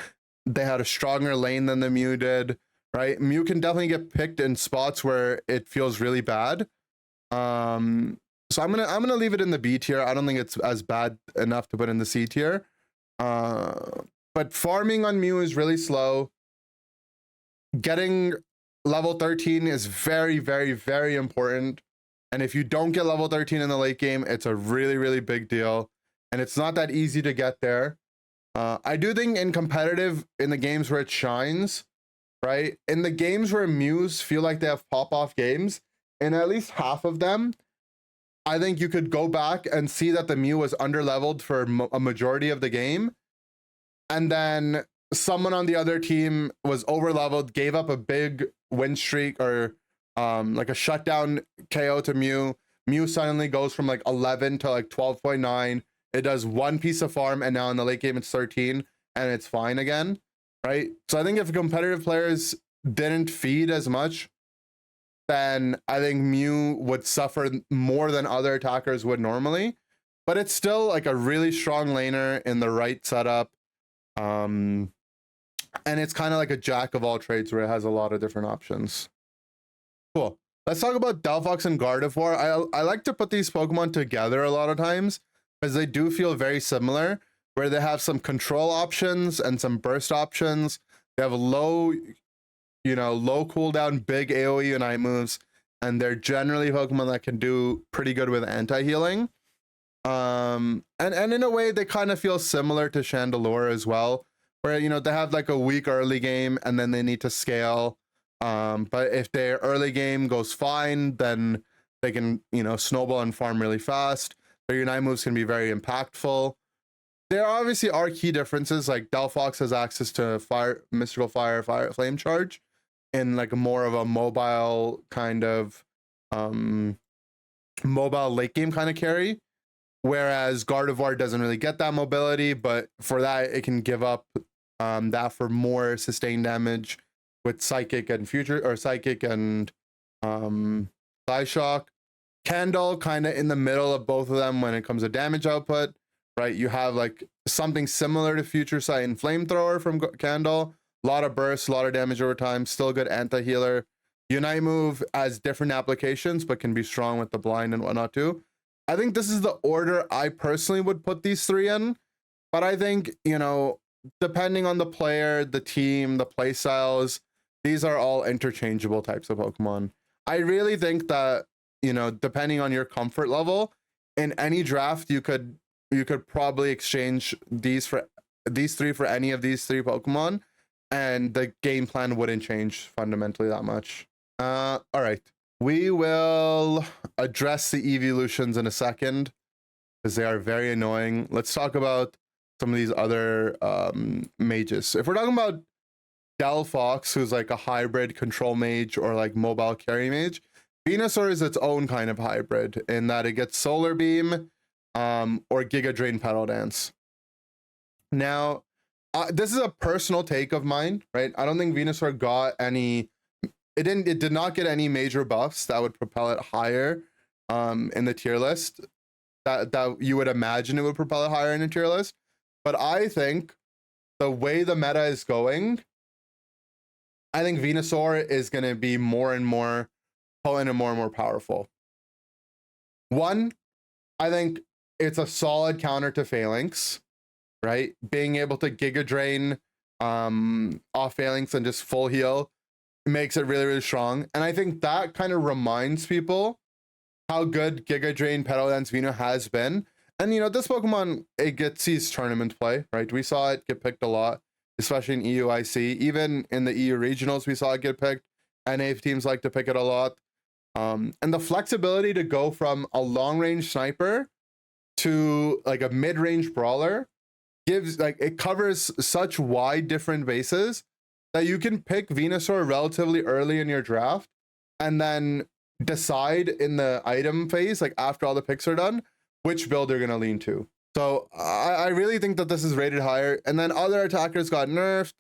they had a stronger lane than the Mew did, right? Mew can definitely get picked in spots where it feels really bad. So I'm gonna leave it in the B tier. I don't think it's as bad enough to put in the C tier. But farming on Mew is really slow. Getting level 13 is very important. And if you don't get level 13 in the late game, it's a really big deal. And it's not that easy to get there. I do think in competitive, in the games where it shines, right? In the games where Mews feel like they have pop-off games, in at least half of them, I think you could go back and see that the Mew was underleveled for a majority of the game. And then someone on the other team was overleveled, gave up a big win streak or like a shutdown KO to Mew. Mew suddenly goes from like 11 to like 12.9. It does one piece of farm and now in the late game it's 13 and it's fine again, right? So I think if competitive players didn't feed as much, then I think Mew would suffer more than other attackers would normally. But it's still like a really strong laner in the right setup. And it's kind of like a jack of all trades where it has a lot of different options. Cool. Let's talk about Delphox and Gardevoir. I like to put these Pokemon together a lot of times because they do feel very similar, where they have some control options and some burst options. They have low cooldown, big AoE Unite moves, and they're generally Pokemon that can do pretty good with anti-healing. And in a way, they kind of feel similar to Chandelure as well, where, they have like a weak early game and then they need to scale. But if their early game goes fine, then they can, snowball and farm really fast. Their Unite moves can be very impactful. There obviously are key differences, like Delphox has access to Mystical Fire, Flame Charge in like more of a mobile kind of, mobile late game kind of carry. Whereas Gardevoir doesn't really get that mobility, but for that, it can give up that for more sustained damage with Psychic and Psyshock. Candle kind of in the middle of both of them when it comes to damage output, right? You have like something similar to Future Sight and Flamethrower from Candle. A lot of bursts, a lot of damage over time, still good anti-healer. Unite move has different applications, but can be strong with the blind and whatnot too. I think this is the order I personally would put these three in, but I think, depending on the player, the team, the play styles, these are all interchangeable types of Pokemon. I really think that, depending on your comfort level, in any draft you could probably exchange these three for any of these three Pokemon, and the game plan wouldn't change fundamentally that much. All right, we will address the evolutions in a second because they are very annoying. Let's talk about some of these other mages. If we're talking about Delphox, who's like a hybrid control mage or like mobile carry mage, Venusaur is its own kind of hybrid in that it gets Solar Beam or Giga Drain Petal Dance. Now, this is a personal take of mine, right? I don't think Venusaur got any. It did not get any major buffs that would propel it higher in the tier list. That you would imagine it would propel it higher in the tier list. But I think the way the meta is going, I think Venusaur is going to be more and more potent and more powerful. One, I think it's a solid counter to Phalanx, right? Being able to Giga Drain off Phalanx and just full heal makes it really strong. And I think that kind of reminds people how good Giga Drain Petal Dance Veno has been. And you know, this Pokemon, it sees tournament play, right? We saw it get picked a lot, especially in EUIC. Even in the EU regionals, we saw it get picked. NA teams like to pick it a lot. And the flexibility to go from a long-range sniper to like a mid-range brawler gives, like, it covers such wide different bases that you can pick Venusaur relatively early in your draft and then decide in the item phase, like after all the picks are done, which build you're going to lean to. So I really think that this is rated higher. And then other attackers got nerfed.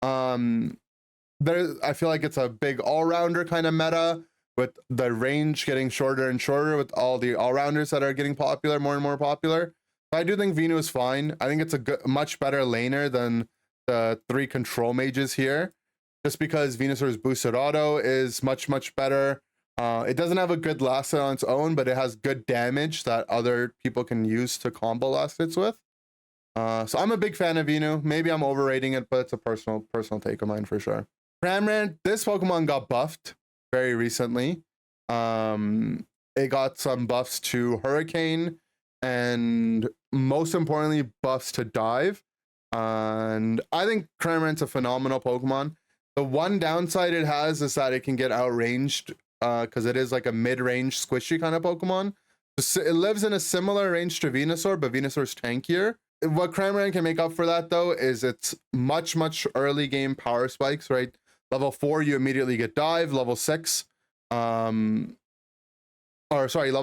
I feel like it's a big all-rounder kind of meta, with the range getting shorter and shorter with all the all-rounders that are getting popular, more and more popular. So I do think Venu is fine. I think it's a much better laner than the three control mages here, just because Venusaur's boosted auto is much better. It doesn't have a good last hit on its own, but it has good damage that other people can use to combo last hits with. So I'm a big fan of Venu. Maybe I'm overrating it, but it's a personal take of mine for sure. Cramorant, this Pokemon got buffed very recently. It got some buffs to Hurricane and most importantly buffs to Dive. And I think Cramorant's a phenomenal Pokemon. The one downside it has is that it can get outranged because it is like a mid-range squishy kind of Pokemon. It lives in a similar range to Venusaur, but Venusaur's tankier. What Cramorant can make up for that though is its much early game power spikes, right? Level 4, you immediately get Dive. Level 6, level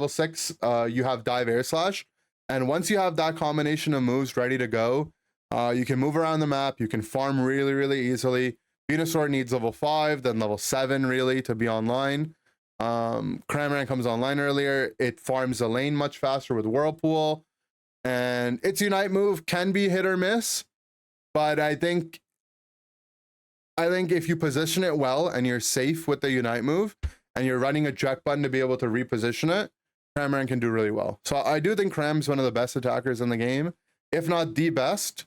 6, you have Dive Air Slash. And once you have that combination of moves ready to go, you can move around the map. You can farm really easily. Venusaur needs level 5, then level 7 really to be online. Cramorant comes online earlier. It farms the lane much faster with Whirlpool. And its Unite move can be hit or miss. But I think if you position it well and you're safe with the Unite move and you're running a check button to be able to reposition it, Cramorant can do really well. So I do think Cram's one of the best attackers in the game, if not the best,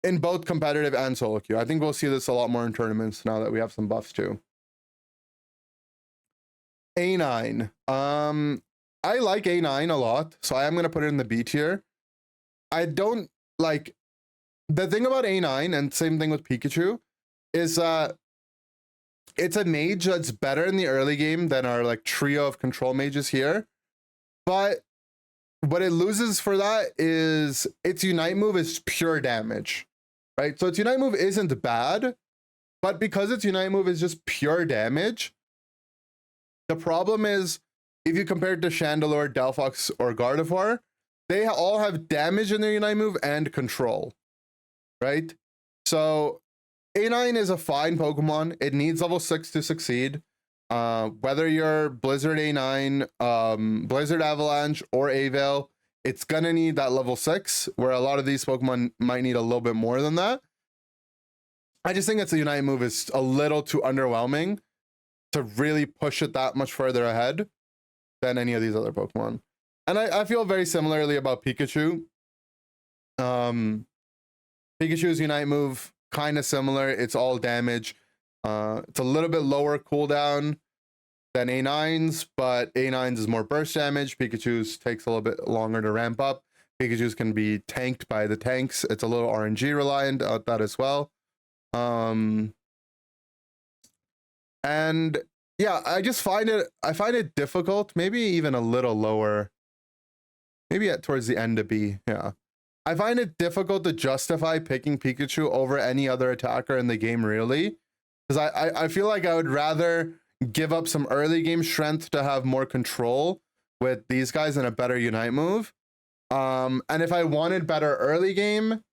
in both competitive and solo queue. I think we'll see this a lot more in tournaments now that we have some buffs too. A9. I like A9 a lot, so I am going to put it in the B tier. I don't like... The thing about A9, and same thing with Pikachu, is it's a mage that's better in the early game than our like trio of control mages here, but what it loses for that is its Unite move is pure damage, right? So its Unite move isn't bad, but because its Unite move is just pure damage, the problem is if you compare it to Chandelure, Delphox, or Gardevoir, they all have damage in their Unite move and control, right? So A9 is a fine Pokemon. It needs level 6 to succeed. Whether you're Blizzard A9, Blizzard Avalanche, or Avale, it's gonna need that level 6, where a lot of these Pokemon might need a little bit more than that. I just think its Unite move is a little too underwhelming to really push it that much further ahead than any of these other Pokemon. And I feel very similarly about Pikachu. Pikachu's Unite move, kind of similar. It's all damage. It's a little bit lower cooldown. than A9's, but A9's is more burst damage. Pikachu's takes a little bit longer to ramp up. Pikachu's can be tanked by the tanks. It's a little RNG reliant on that as well. And yeah, I find it difficult, maybe even a little lower, maybe towards the end of B. Yeah, I find it difficult to justify picking Pikachu over any other attacker in the game, really, because I feel like I would rather give up some early game strength to have more control with these guys and a better Unite move. And if I wanted better early game,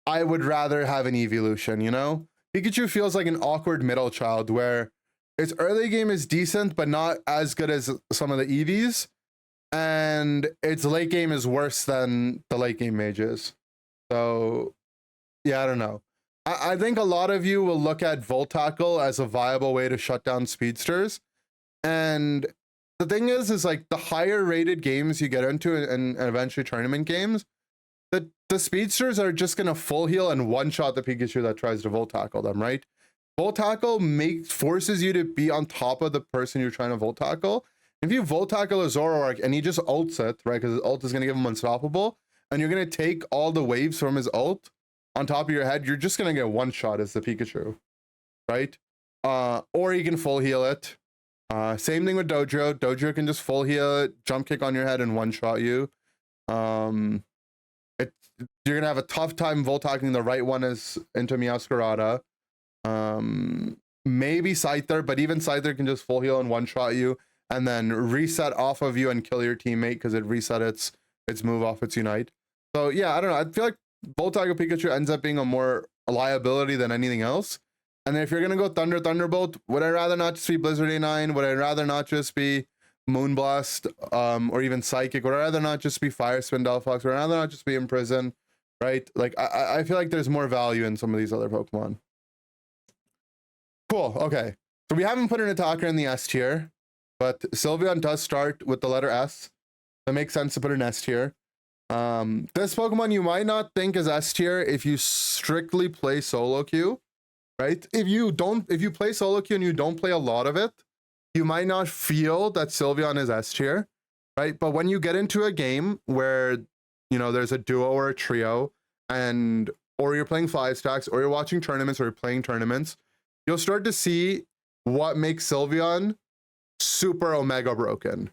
I would rather have an evolution, you know? Pikachu feels like an awkward middle child where its early game is decent, but not as good as some of the EVs. And its late game is worse than the late game mages. So, yeah, I don't know. I think a lot of you will look at Volt Tackle as a viable way to shut down Speedsters. And the thing is like the higher rated games you get into and eventually tournament games, the Speedsters are just going to full heal and one-shot the Pikachu that tries to Volt Tackle them, right? Volt Tackle forces you to be on top of the person you're trying to Volt Tackle. If you Volt Tackle a Zoroark and he just ults it, right, because his ult is going to give him unstoppable, and you're going to take all the waves from his ult on top of your head, you're just going to get one-shot as the Pikachu, right? Or you can full heal it. Same thing with Dojo. Dojo can just full heal it, jump kick on your head, and one-shot you. You're gonna have a tough time Volt Tackling the right one is into Meowscarada. Maybe Scyther, but even Scyther can just full heal and one-shot you, and then reset off of you and kill your teammate because it reset its move off its Unite. So yeah, I don't know. I feel like Volt Tackle Pikachu ends up being a liability than anything else. And then if you're gonna go Thunderbolt, would I rather not just be Blizzard A9? Would I rather not just be Moonblast, or even Psychic? Would I rather not just be Fire Spin Delphox? Would I rather not just be Imprison? Right? Like I feel like there's more value in some of these other Pokemon. Cool. Okay. So we haven't put an attacker in the S tier, but Sylveon does start with the letter S. That makes sense to put an S tier. This Pokemon you might not think is S tier if you strictly play solo queue, right? If you play solo queue and you don't play a lot of it, you might not feel that Sylveon is S tier, right? But when you get into a game where, you know, there's a duo or a trio, or you're playing 5 stacks, or you're watching tournaments, or you're playing tournaments, you'll start to see what makes Sylveon super Omega broken.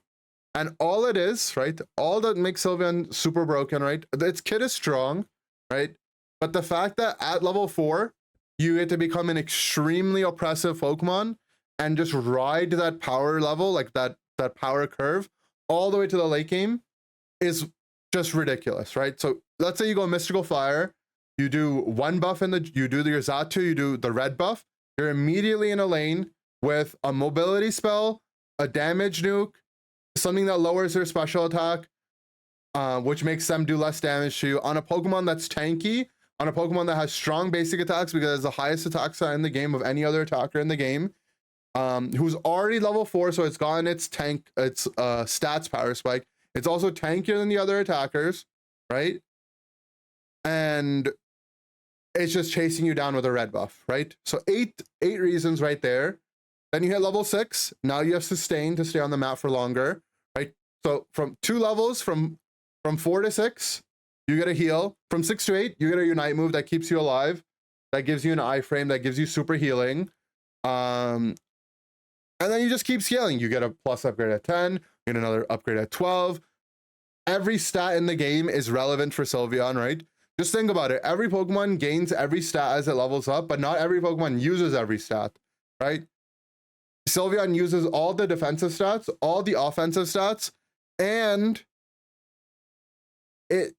And all it is, right? All that makes Sylveon super broken, right? Its kit is strong, right? But the fact that at level 4, you get to become an extremely oppressive Pokemon and just ride that power level, like that power curve, all the way to the late game is just ridiculous, right? So let's say you go Mystical Fire, you do one buff you do your Xatu, you do the red buff, you're immediately in a lane with a mobility spell, a damage nuke, something that lowers their special attack, which makes them do less damage to you on a Pokemon that's tanky, on a Pokemon that has strong basic attacks because it's the highest attack stat in the game of any other attacker in the game, who's already level 4, so it's gotten its stats power spike. It's also tankier than the other attackers, right? And it's just chasing you down with a red buff, right? So eight reasons right there. Then you hit level 6. Now you have sustain to stay on the map for longer, right? So from 2 levels, from 4 to 6, you get a heal. From 6 to 8, you get a Unite move that keeps you alive, that gives you an iframe, that gives you super healing. And then you just keep scaling. You get a plus upgrade at 10, you get another upgrade at 12. Every stat in the game is relevant for Sylveon, right? Just think about it. Every Pokemon gains every stat as it levels up, but not every Pokemon uses every stat, right? Sylveon uses all the defensive stats, all the offensive stats, and it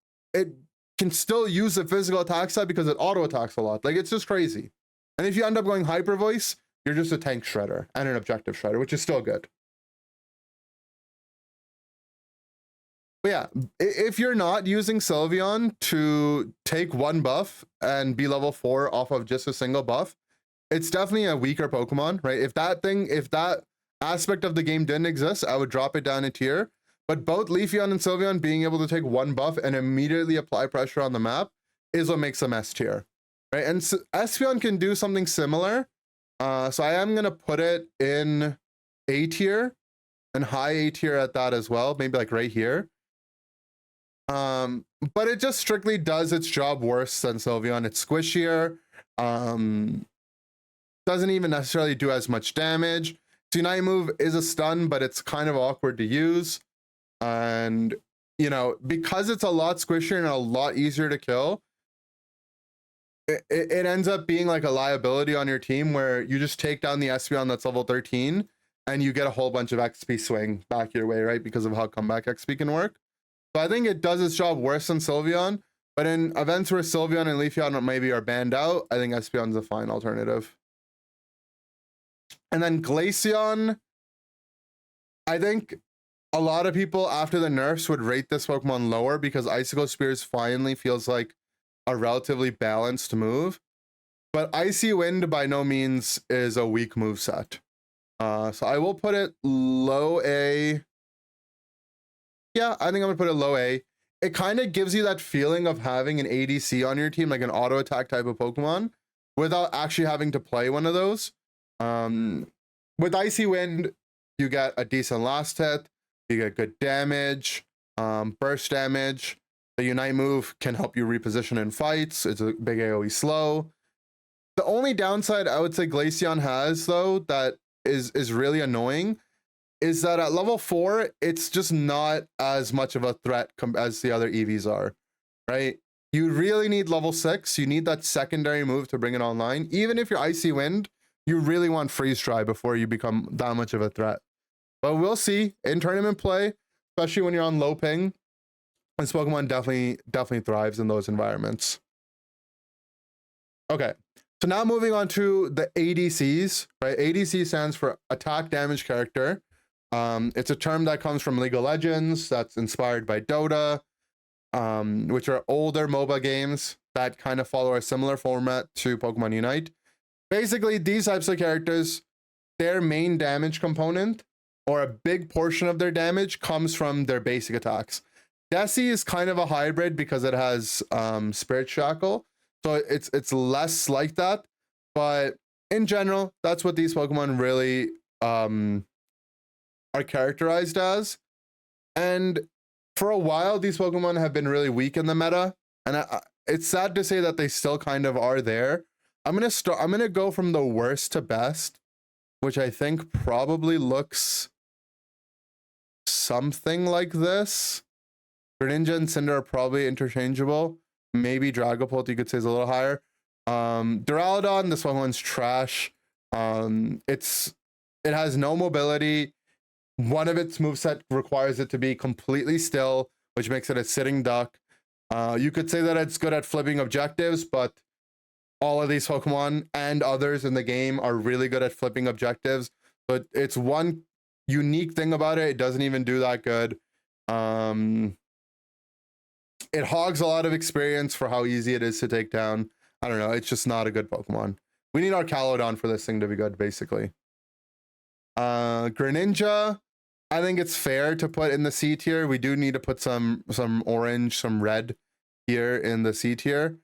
can still use the physical attack stat because it auto attacks a lot. Like, it's just crazy. And if you end up going Hyper Voice, you're just a tank shredder and an objective shredder, which is still good. But yeah, if you're not using Sylveon to take one buff and be level 4 off of just a single buff, it's definitely a weaker Pokemon, right? If that aspect of the game didn't exist, I would drop it down a tier. But both Leafeon and Sylveon being able to take one buff and immediately apply pressure on the map is what makes them S tier, right? And Espeon can do something similar. So I am gonna put it in A tier and high A tier at that as well, maybe like right here. But it just strictly does its job worse than Sylveon. It's squishier. Doesn't even necessarily do as much damage. Its Unite move is a stun, but it's kind of awkward to use. And, you know, because it's a lot squishier and a lot easier to kill, it ends up being like a liability on your team where you just take down the Espeon that's level 13 and you get a whole bunch of XP swing back your way, right? Because of how comeback XP can work. So I think it does its job worse than Sylveon, but in events where Sylveon and Leafeon maybe are banned out, I think Espeon's a fine alternative. And then Glaceon, I think a lot of people after the nerfs would rate this Pokemon lower because Icicle Spears finally feels like a relatively balanced move. But Icy Wind by no means is a weak move set. So I will put it low A. Yeah, I think I'm gonna put it low A. It kind of gives you that feeling of having an ADC on your team, like an auto attack type of Pokemon, without actually having to play one of those. With Icy Wind, you get a decent last hit, you get good damage, burst damage. The Unite move can help you reposition in fights. It's a big AoE slow. The only downside I would say Glaceon has, though, that is really annoying, is that at level 4, it's just not as much of a threat as the other EVs are, right? You really need level 6. You need that secondary move to bring it online. Even if you're Icy Wind, you really want Freeze Dry before you become that much of a threat. But we'll see in tournament play, especially when you're on low ping. This Pokemon definitely thrives in those environments. Okay, so now moving on to the ADCs, right? ADC stands for Attack Damage Character. It's a term that comes from League of Legends, that's inspired by Dota, which are older MOBA games that kind of follow a similar format to Pokemon Unite. Basically, these types of characters, their main damage component, or a big portion of their damage, comes from their basic attacks. Desi is kind of a hybrid because it has Spirit Shackle, so it's less like that. But in general, that's what these Pokemon really are characterized as. And for a while, these Pokemon have been really weak in the meta, and it's sad to say that they still kind of are there. I'm gonna go from the worst to best, which I think probably looks something like this. Greninja and Cinder are probably interchangeable. Maybe Dragapult, you could say, is a little higher. Duraludon, this one's trash. It has no mobility. One of its moveset requires it to be completely still, which makes it a sitting duck. You could say that it's good at flipping objectives, but all of these Pokemon and others in the game are really good at flipping objectives. But it's one unique thing about it. It doesn't even do that good. It hogs a lot of experience for how easy it is to take down. I don't know. It's just not a good Pokemon. We need our Calodon for this thing to be good, basically. Greninja, I think it's fair to put in the C tier. We do need to put some orange, some red here in the C tier.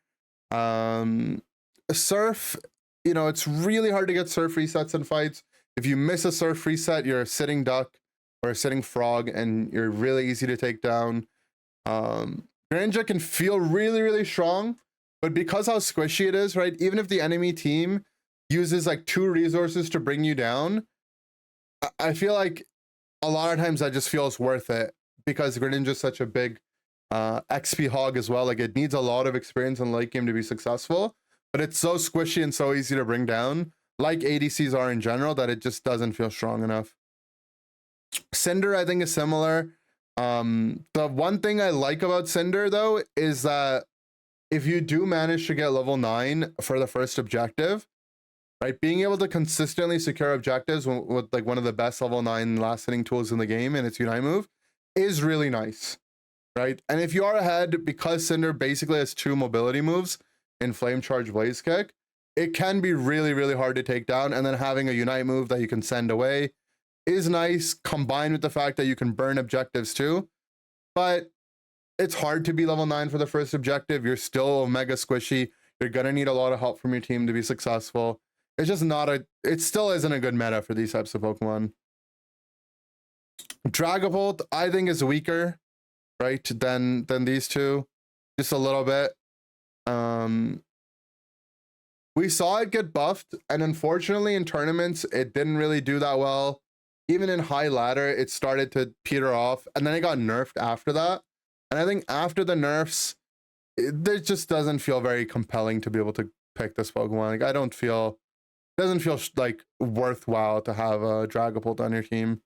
Surf, you know, it's really hard to get surf resets in fights. If you miss a surf reset, you're a sitting duck or a sitting frog, and you're really easy to take down. Greninja can feel really, really strong, but because how squishy it is, right? Even if the enemy team uses like 2 resources to bring you down, I feel like a lot of times that just feels worth it because Greninja is such a big XP hog as well. Like, it needs a lot of experience in late game to be successful, but it's so squishy and so easy to bring down, like ADCs are in general, that it just doesn't feel strong enough. Cinder, I think, is similar. The one thing I like about Cinder, though, is that if you do manage to get level 9 for the first objective, right, being able to consistently secure objectives with like one of the best level 9 last hitting tools in the game and its Unite move is really nice, right? And if you are ahead, because Cinder basically has 2 mobility moves in Flame Charge, Blaze Kick, it can be really, really hard to take down. And then having a Unite move that you can send away is nice, combined with the fact that you can burn objectives too. But it's hard to be level 9 for the first objective. You're still mega squishy. You're gonna need a lot of help from your team to be successful. It's just not it still isn't a good meta for these types of Pokemon. Dragapult, I think, is weaker, right, than these two, just a little bit. We saw it get buffed, and unfortunately in tournaments, it didn't really do that well. Even in high ladder, it started to peter off, and then it got nerfed after that. And I think after the nerfs, it just doesn't feel very compelling to be able to pick this Pokemon. Like, I don't feel, doesn't feel like worthwhile to have a Dragapult on your team.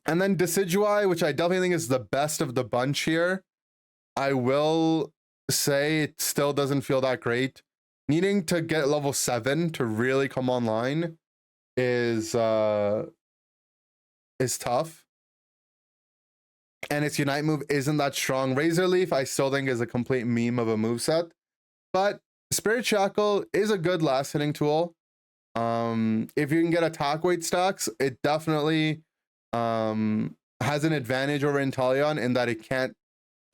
And then Decidueye, which I definitely think is the best of the bunch here. I will say it still doesn't feel that great. Needing to get level 7 to really come online is tough. And its Unite move isn't that strong. Razor Leaf, I still think, is a complete meme of a moveset. But Spirit Shackle is a good last hitting tool. If you can get attack weight stacks, it definitely has an advantage over Inteleon in that it can't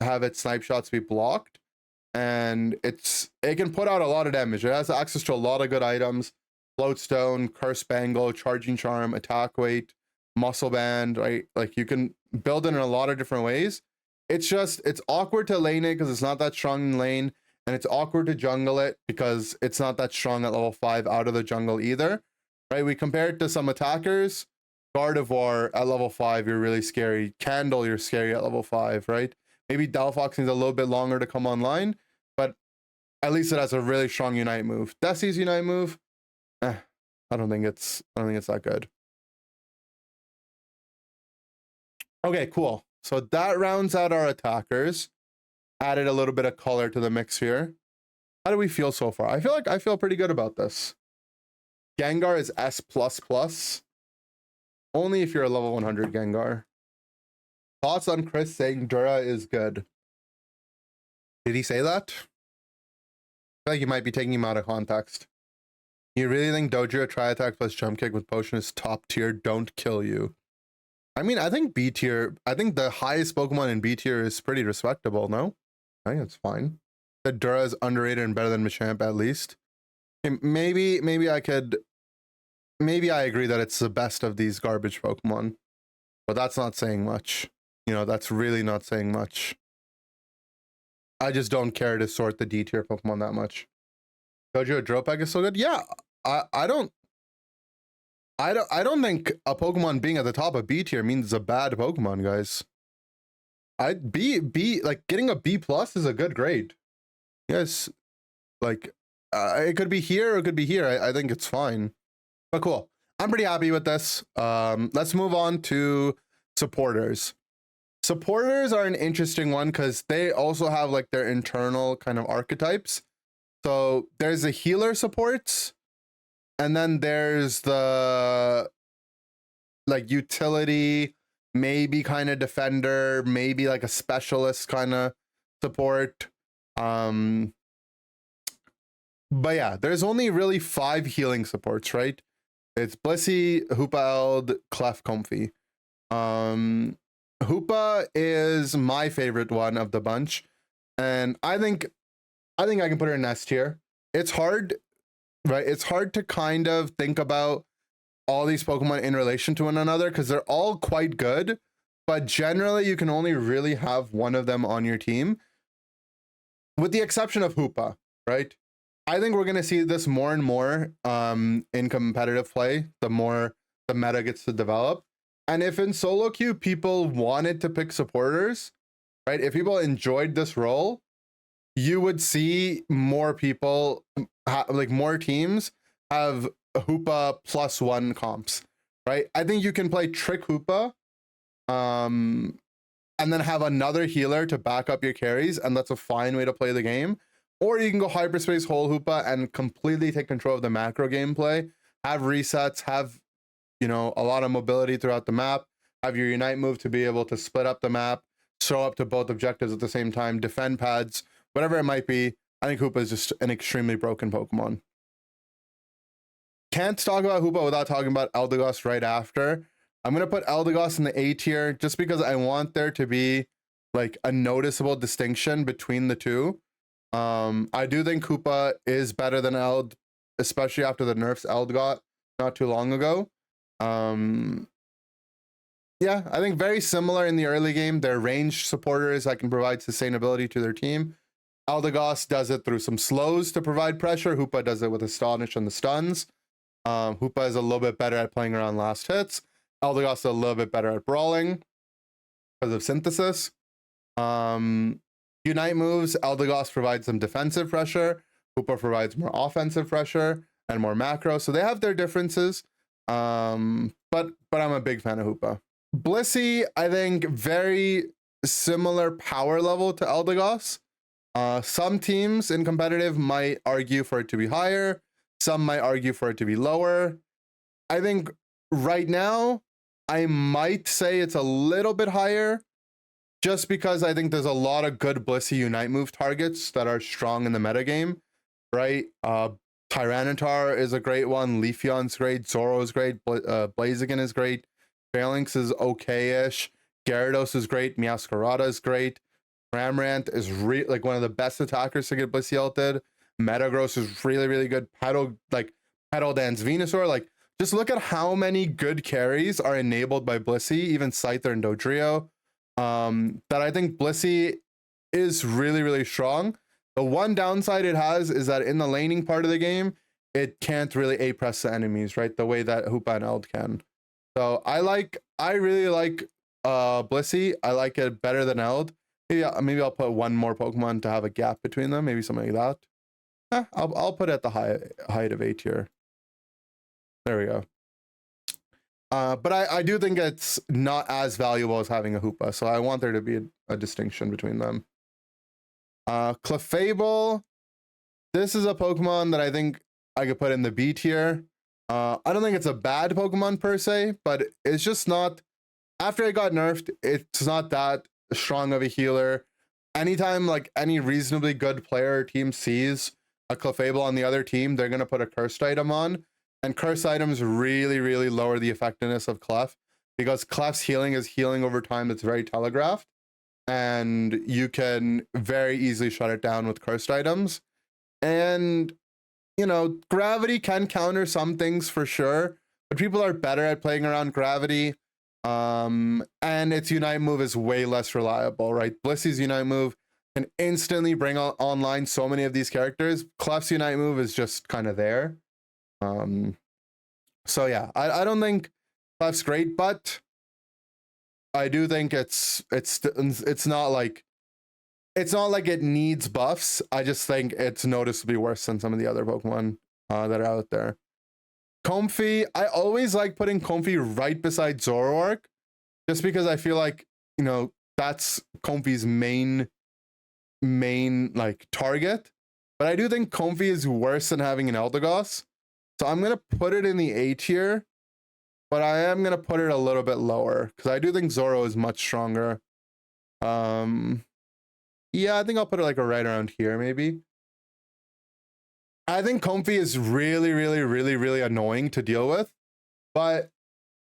have its snipe shots be blocked. And it can put out a lot of damage. It has access to a lot of good items: Floatstone, Curse Bangle, Charging Charm, Attack Weight, Muscle Band, right? Like, you can build it in a lot of different ways. It's just, it's awkward to lane it because it's not that strong in lane, and it's awkward to jungle it because it's not that strong at level 5 out of the jungle either, right? We compare it to some attackers. Gardevoir at level 5, you're really scary. Candle, you're scary at level 5, right? Maybe Delphox needs a little bit longer to come online, but at least it has a really strong Unite move. Desi's Unite move, I don't think it's that good. Okay, cool. So that rounds out our attackers. Added a little bit of color to the mix here. How do we feel so far? I feel pretty good about this. Gengar is S++. Only if you're a level 100 Gengar. Thoughts on Chris saying Dura is good? Did he say that? I feel like you might be taking him out of context. You really think Dojo Tri-Attack plus Jump Kick with Potion is top tier? Don't kill you. I mean, I think B tier, I think the highest Pokemon in B tier is pretty respectable, no? I think it's fine. The Dura is underrated and better than Machamp at least. Maybe I agree that it's the best of these garbage Pokemon, but that's not saying much. You know, that's really not saying much. I just don't care to sort the D tier Pokemon that much. Dojo Dropeg is so good. Yeah, I don't think a Pokemon being at the top of B tier means it's a bad Pokemon, guys. Like, getting a B+ is a good grade. Yes, like, it could be here or it could be here. I think it's fine. But cool. I'm pretty happy with this. Let's move on to supporters. Supporters are an interesting one because they also have like their internal kind of archetypes. So there's the healer supports, and then there's the like utility, maybe kind of defender, maybe like a specialist kind of support. But yeah, there's only really 5 healing supports, right? It's Blissey, Hoopa, Clef, Comfy. Hoopa is my favorite one of the bunch, and I think I can put her in S tier. It's hard, right? It's hard to kind of think about all these Pokemon in relation to one another because they're all quite good, but generally you can only really have one of them on your team, with the exception of Hoopa, right? I think we're going to see this more and more in competitive play, the more the meta gets to develop. And if in solo queue people wanted to pick supporters, right? If people enjoyed this role, you would see more people, like more teams have Hoopa +1 comps, right? I think you can play Trick Hoopa and then have another healer to back up your carries, and that's a fine way to play the game. Or you can go Hyperspace Whole Hoopa and completely take control of the macro gameplay, have resets, have, you know, a lot of mobility throughout the map, have your Unite move to be able to split up the map, show up to both objectives at the same time, defend pads, whatever it might be. I think Hoopa is just an extremely broken Pokemon. Can't talk about Hoopa without talking about Eldegoss right after. I'm going to put Eldegoss in the A tier just because I want there to be like a noticeable distinction between the two. I do think Hoopa is better than Eld, especially after the nerfs Eld got not too long ago. Yeah, I think very similar in the early game. They're ranged supporters that can provide sustainability to their team. Eldegoss does it through some slows to provide pressure. Hoopa does it with Astonish and the stuns. Hoopa is a little bit better at playing around last hits. Eldegoss is a little bit better at brawling because of synthesis. Unite moves, Eldegoss provides some defensive pressure. Hoopa provides more offensive pressure and more macro. So they have their differences. But I'm a big fan of Hoopa. Blissey, I think, very similar power level to Eldegoss. Some teams in competitive might argue for it to be higher. Some might argue for it to be lower. I think right now, I might say it's a little bit higher just because I think there's a lot of good Blissey Unite move targets that are strong in the metagame, right? Tyranitar is a great one. Leafeon's great. Zoro is great. Blaziken is great. Phalanx is okay-ish. Gyarados is great. Meowscarada is great. Cramorant is like one of the best attackers to get Blissey ulted. Metagross is really, really good. Petal Dance Venusaur. Like, just look at how many good carries are enabled by Blissey, even Scyther and Dodrio. That I think Blissey is really, really strong. The one downside it has is that in the laning part of the game, it can't really A-press the enemies, right? The way that Hoopa and Eld can. So I really like Blissey. I like it better than Eld. Maybe I'll put one more Pokemon to have a gap between them, maybe something like that. I'll put it at the height of A tier. There we go. But I do think it's not as valuable as having a Hoopa, so I want there to be a distinction between them. Clefable, this is a Pokemon that I think I could put in the B tier. I don't think it's a bad Pokemon per se, but it's just not, after it got nerfed, it's not that strong of a healer. Anytime like any reasonably good player or team sees a Clefable on the other team, they're going to put a cursed item on. And cursed items really, really lower the effectiveness of Clef, because Clef's healing is healing over time that's very telegraphed. And you can very easily shut it down with cursed items. And, you know, gravity can counter some things for sure, but people are better at playing around gravity. And its Unite move is way less reliable, right? Blissey's Unite move can instantly bring online so many of these characters. Clef's Unite move is just kind of there. So yeah, I don't think Clef's great, but I do think it's not like it needs buffs. I just think it's noticeably worse than some of the other Pokemon that are out there. Comfey, I always like putting Comfey right beside Zoroark, just because I feel like, you know, that's Comfey's main like target. But I do think Comfey is worse than having an Eldegoss. So I'm going to put it in the A tier, but I am going to put it a little bit lower because I do think Zoro is much stronger. Yeah, I think I'll put it like right around here, maybe. I think Comfey is really, really, really, really annoying to deal with. But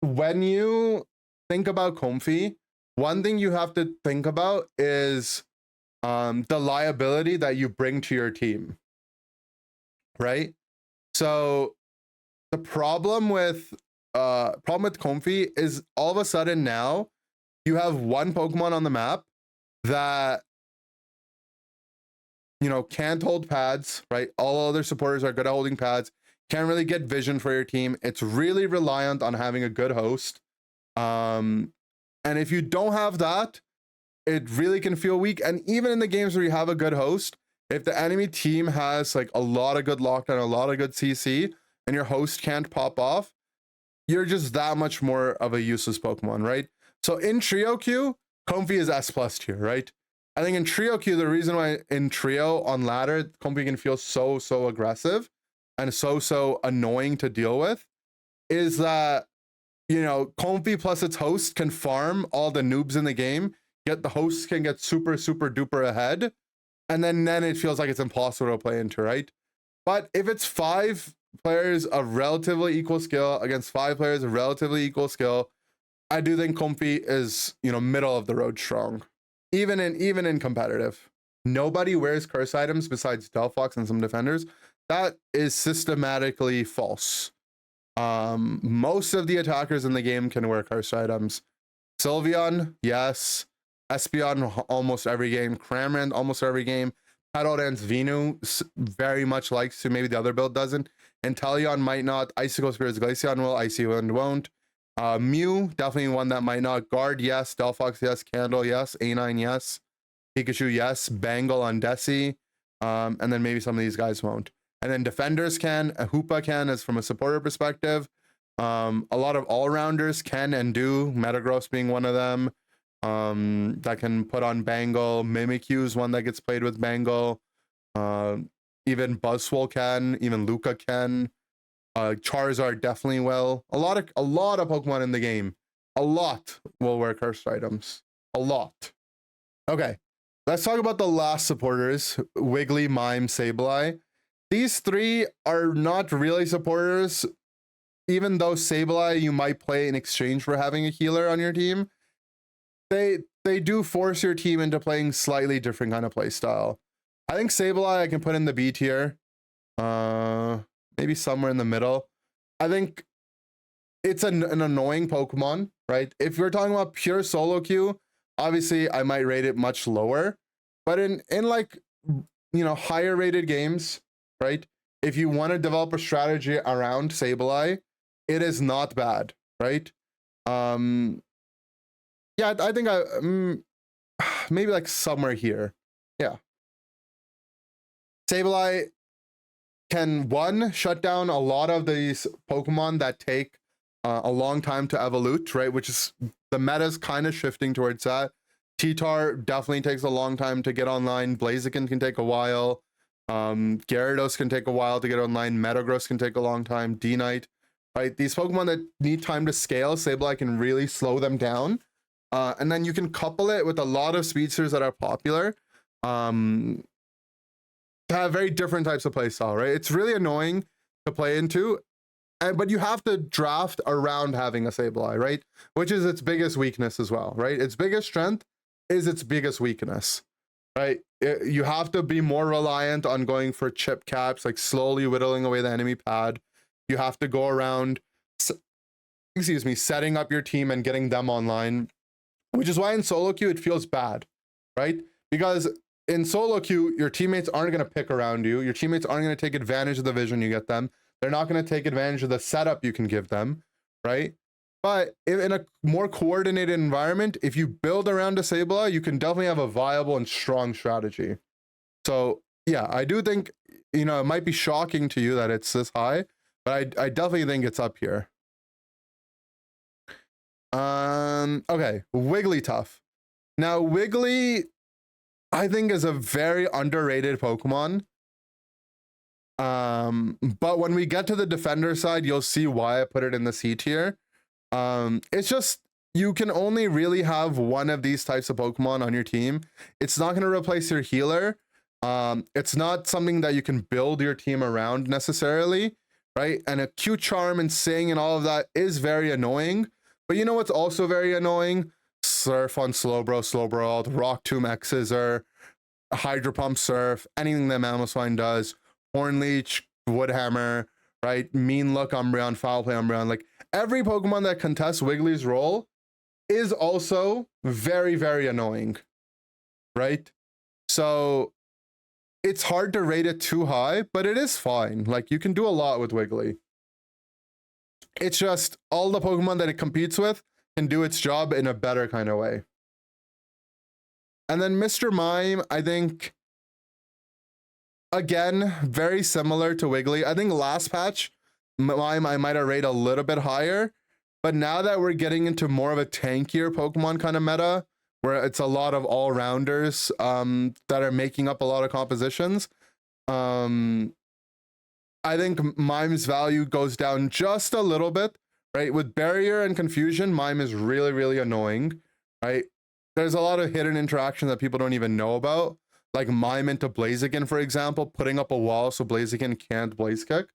when you think about Comfey, one thing you have to think about is the liability that you bring to your team, right? So the problem with Comfey is all of a sudden now you have one Pokemon on the map that, you know, can't hold pads, right? All other supporters are good at holding pads. Can't really get vision for your team. It's really reliant on having a good host. And if you don't have that, it really can feel weak. And even in the games where you have a good host, if the enemy team has like a lot of good lockdown, a lot of good CC, and your host can't pop off, you're just that much more of a useless Pokemon, right? So in Trio Q, Comfey is S+ tier, right? I think in Trio Q, the reason why in Trio on ladder, Comfey can feel so aggressive and so annoying to deal with is that, you know, Comfey plus its host can farm all the noobs in the game, yet the hosts can get super duper ahead. And then it feels like it's impossible to play into, right? But if it's 5 players of relatively equal skill against 5 players of relatively equal skill, I do think Comfey is, you know, middle of the road strong. Even in competitive. Nobody wears curse items besides Delphox and some defenders. That is systematically false. Most of the attackers in the game can wear curse items. Sylveon, yes. Espeon almost every game. Cramorant almost every game. Petal Dance Venu very much likes to, maybe the other build doesn't. Inteleon might not. Icicle Spirits Glaceon will. Icy Wind won't. Mew, definitely one that might not. Guard, yes. Delphox, yes. Candle, yes. A9, yes. Pikachu, yes. Bangle on Desi. And then maybe some of these guys won't. And then defenders can. Hoopa can, as from a supporter perspective. A lot of all-rounders can and do. Metagross being one of them. That can put on Bangle. Mimikyu is one that gets played with Bangle. Even Buzzwole can. Even Luca can. Charizard definitely will. A lot of Pokemon in the game. A lot will wear cursed items. A lot. Okay, let's talk about the last supporters. Wiggly, Mime, Sableye. These three are not really supporters, even though Sableye you might play in exchange for having a healer on your team. They do force your team into playing slightly different kind of play style. I think Sableye I can put in the B tier. Maybe somewhere in the middle. I think it's an annoying Pokemon, right? If we're talking about pure solo queue, obviously I might rate it much lower. But in like, you know, higher rated games, right? If you want to develop a strategy around Sableye, it is not bad, right? Yeah, I think maybe like somewhere here. Yeah. Sableye can, one, shut down a lot of these Pokemon that take a long time to evolute, right? Which is, the meta's kind of shifting towards that. T-Tar definitely takes a long time to get online. Blaziken can take a while. Gyarados can take a while to get online. Metagross can take a long time. D-Knight, right? These Pokemon that need time to scale, Sableye can really slow them down. And then you can couple it with a lot of speedsters that are popular. To have very different types of playstyle, right? It's really annoying to play into, but you have to draft around having a Sableye, right? Which is its biggest weakness as well, right? Its biggest strength is its biggest weakness, right? You have to be more reliant on going for chip caps, like slowly whittling away the enemy pad. You have to go around, setting up your team and getting them online, which is why in solo queue it feels bad, right? Because in solo queue, your teammates aren't going to pick around you. Your teammates aren't going to take advantage of the vision you get them. They're not going to take advantage of the setup you can give them, right? But in a more coordinated environment, if you build around a Sableye, you can definitely have a viable and strong strategy. So yeah, I do think, you know, it might be shocking to you that it's this high, but I definitely think it's up here. Okay, Wigglytuff. Now, Wiggly, I think, is a very underrated Pokemon. But when we get to the defender side, you'll see why I put it in the C tier. It's just, you can only really have one of these types of Pokemon on your team. It's not going to replace your healer. It's not something that you can build your team around necessarily, right? And a Q Charm and Sing and all of that is very annoying. But you know what's also very annoying? Surf on Slowbro, Rock Tomb X-Scissor, Hydro Pump Surf, anything that Mamoswine does, Hornleech, Woodhammer, right? Mean Look Umbreon, Foul Play Umbreon. Like, every Pokemon that contests Wiggly's role is also very, very annoying, right? So it's hard to rate it too high, but it is fine. Like, you can do a lot with Wiggly. It's just all the Pokemon that it competes with can do its job in a better kind of way. And then Mr. Mime, I think, again, very similar to Wiggly. I think last patch, Mime I might have rated a little bit higher, but now that we're getting into more of a tankier Pokemon kind of meta, where it's a lot of all-rounders that are making up a lot of compositions, I think Mime's value goes down just a little bit, right? With Barrier and Confusion, Mime is really, really annoying, right? There's a lot of hidden interaction that people don't even know about, like Mime into Blaziken, for example, putting up a wall so Blaziken can't Blaze Kick,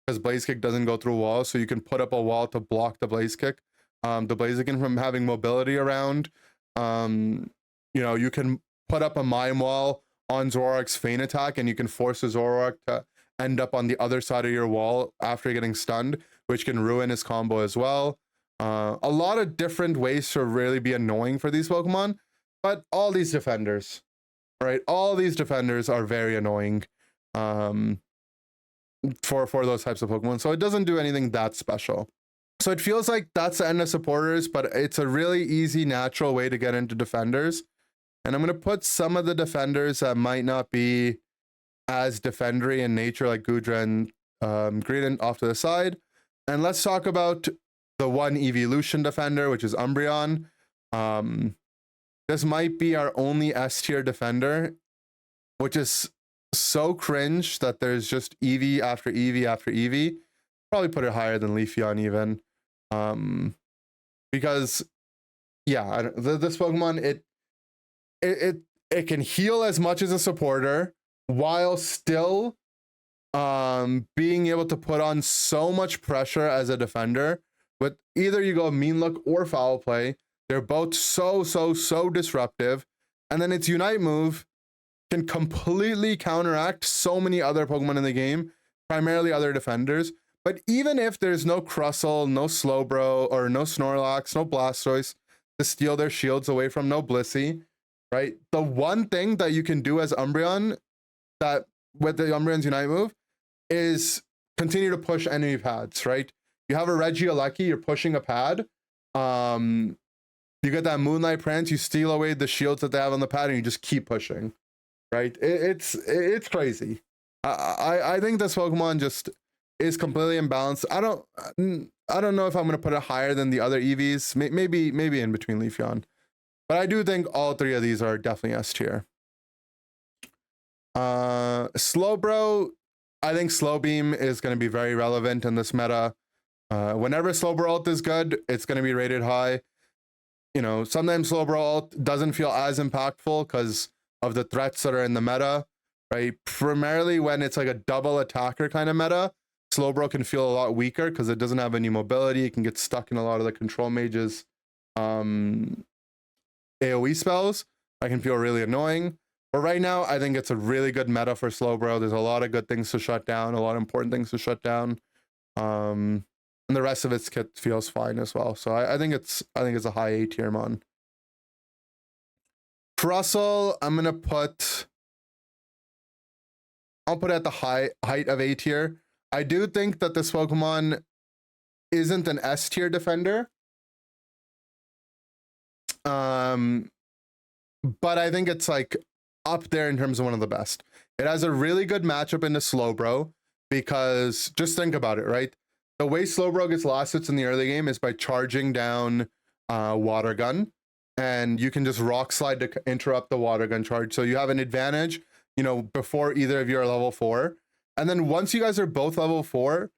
because Blaze Kick doesn't go through walls, so you can put up a wall to block the Blaze Kick, the Blaziken from having mobility around. You know, you can put up a Mime wall on Zoroark's Feint Attack, and you can force a Zoroark to end up on the other side of your wall after getting stunned, which can ruin his combo as well. A lot of different ways to really be annoying for these Pokemon, but all these defenders, right? All these defenders are very annoying for those types of Pokemon. So it doesn't do anything that special. So it feels like that's the end of supporters, but it's a really easy, natural way to get into defenders. And I'm going to put some of the defenders that might not be as defendery in nature, like Goodra and Greedent, off to the side. And let's talk about the one evolution defender, which is Umbreon. This might be our only S tier defender, which is so cringe that there's just Eevee after Eevee after Eevee. Probably put it higher than Leafeon even. Because yeah, this Pokemon, it can heal as much as a supporter while still being able to put on so much pressure as a defender. With either you go mean look or foul play, they're both so disruptive. And then its Unite move can completely counteract so many other Pokemon in the game, primarily other defenders. But even if there's no Crustle, no Slowbro, or no Snorlax, no Blastoise to steal their shields away from, no Blissey, right? The one thing that you can do as Umbreon, that with the Umbreon's Unite move, is continue to push enemy pads, right? You have a Regieleki, you're pushing a pad. You get that Moonlight Prance, you steal away the shields that they have on the pad, and you just keep pushing, right? It's crazy. I think this Pokemon just is completely imbalanced. I don't know if I'm gonna put it higher than the other EVs. Maybe in between Leafeon, but I do think all three of these are definitely S tier. Slowbro, I think Slow Beam is going to be very relevant in this meta. Whenever Slowbro ult is good, it's going to be rated high. You know, sometimes Slowbro ult doesn't feel as impactful because of the threats that are in the meta, right? Primarily when it's like a double attacker kind of meta, Slowbro can feel a lot weaker because it doesn't have any mobility. It can get stuck in a lot of the control mages AoE spells. I can feel really annoying. But right now, I think it's a really good meta for Slowbro. There's a lot of good things to shut down, a lot of important things to shut down. And the rest of its kit feels fine as well. So I think it's a high A tier mon. Crustle, I'll put it at the height of A tier. I do think that this Pokemon isn't an S tier defender. But I think it's like up there in terms of one of the best. It has a really good matchup into Slowbro because just think about it, right? The way Slowbro gets last hits in the early game is by charging down Water Gun, and you can just Rock Slide to interrupt the Water Gun charge. So you have an advantage, you know, before either of you are level 4. And then once you guys are both level 4,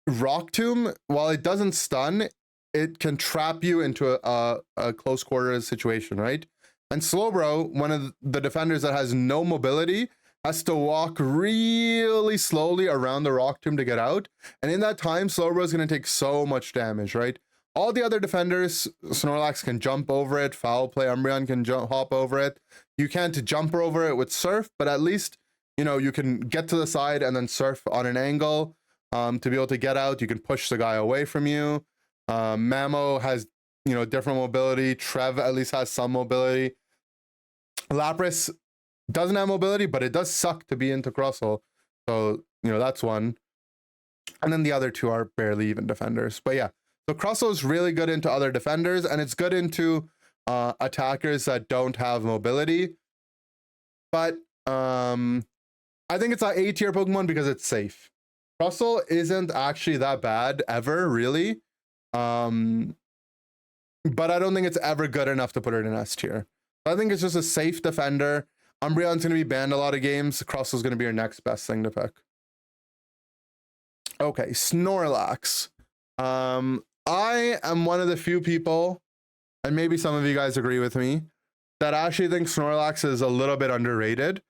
Rock Tomb, while it doesn't stun, it can trap you into a close quarters situation, right? And Slowbro, one of the defenders that has no mobility, has to walk really slowly around the Rock Tomb to get out. And in that time, Slowbro is going to take so much damage, right? All the other defenders, Snorlax can jump over it, Foul Play, Umbreon can hop over it. You can't jump over it with Surf, but at least, you know, you can get to the side and then Surf on an angle to be able to get out. You can push the guy away from you. Mamo has, you know, different mobility. Trev at least has some mobility. Lapras doesn't have mobility, but it does suck to be into Crustle. So, you know, that's one. And then the other two are barely even defenders. But yeah, so Crustle is really good into other defenders, and it's good into attackers that don't have mobility. But I think it's an A tier Pokemon because it's safe. Crustle isn't actually that bad ever, really. But I don't think it's ever good enough to put it in S tier. I think it's just a safe defender. Umbreon's going to be banned a lot of games. Crustle's going to be your next best thing to pick. Okay, Snorlax. I am one of the few people, and maybe some of you guys agree with me, that actually think Snorlax is a little bit underrated.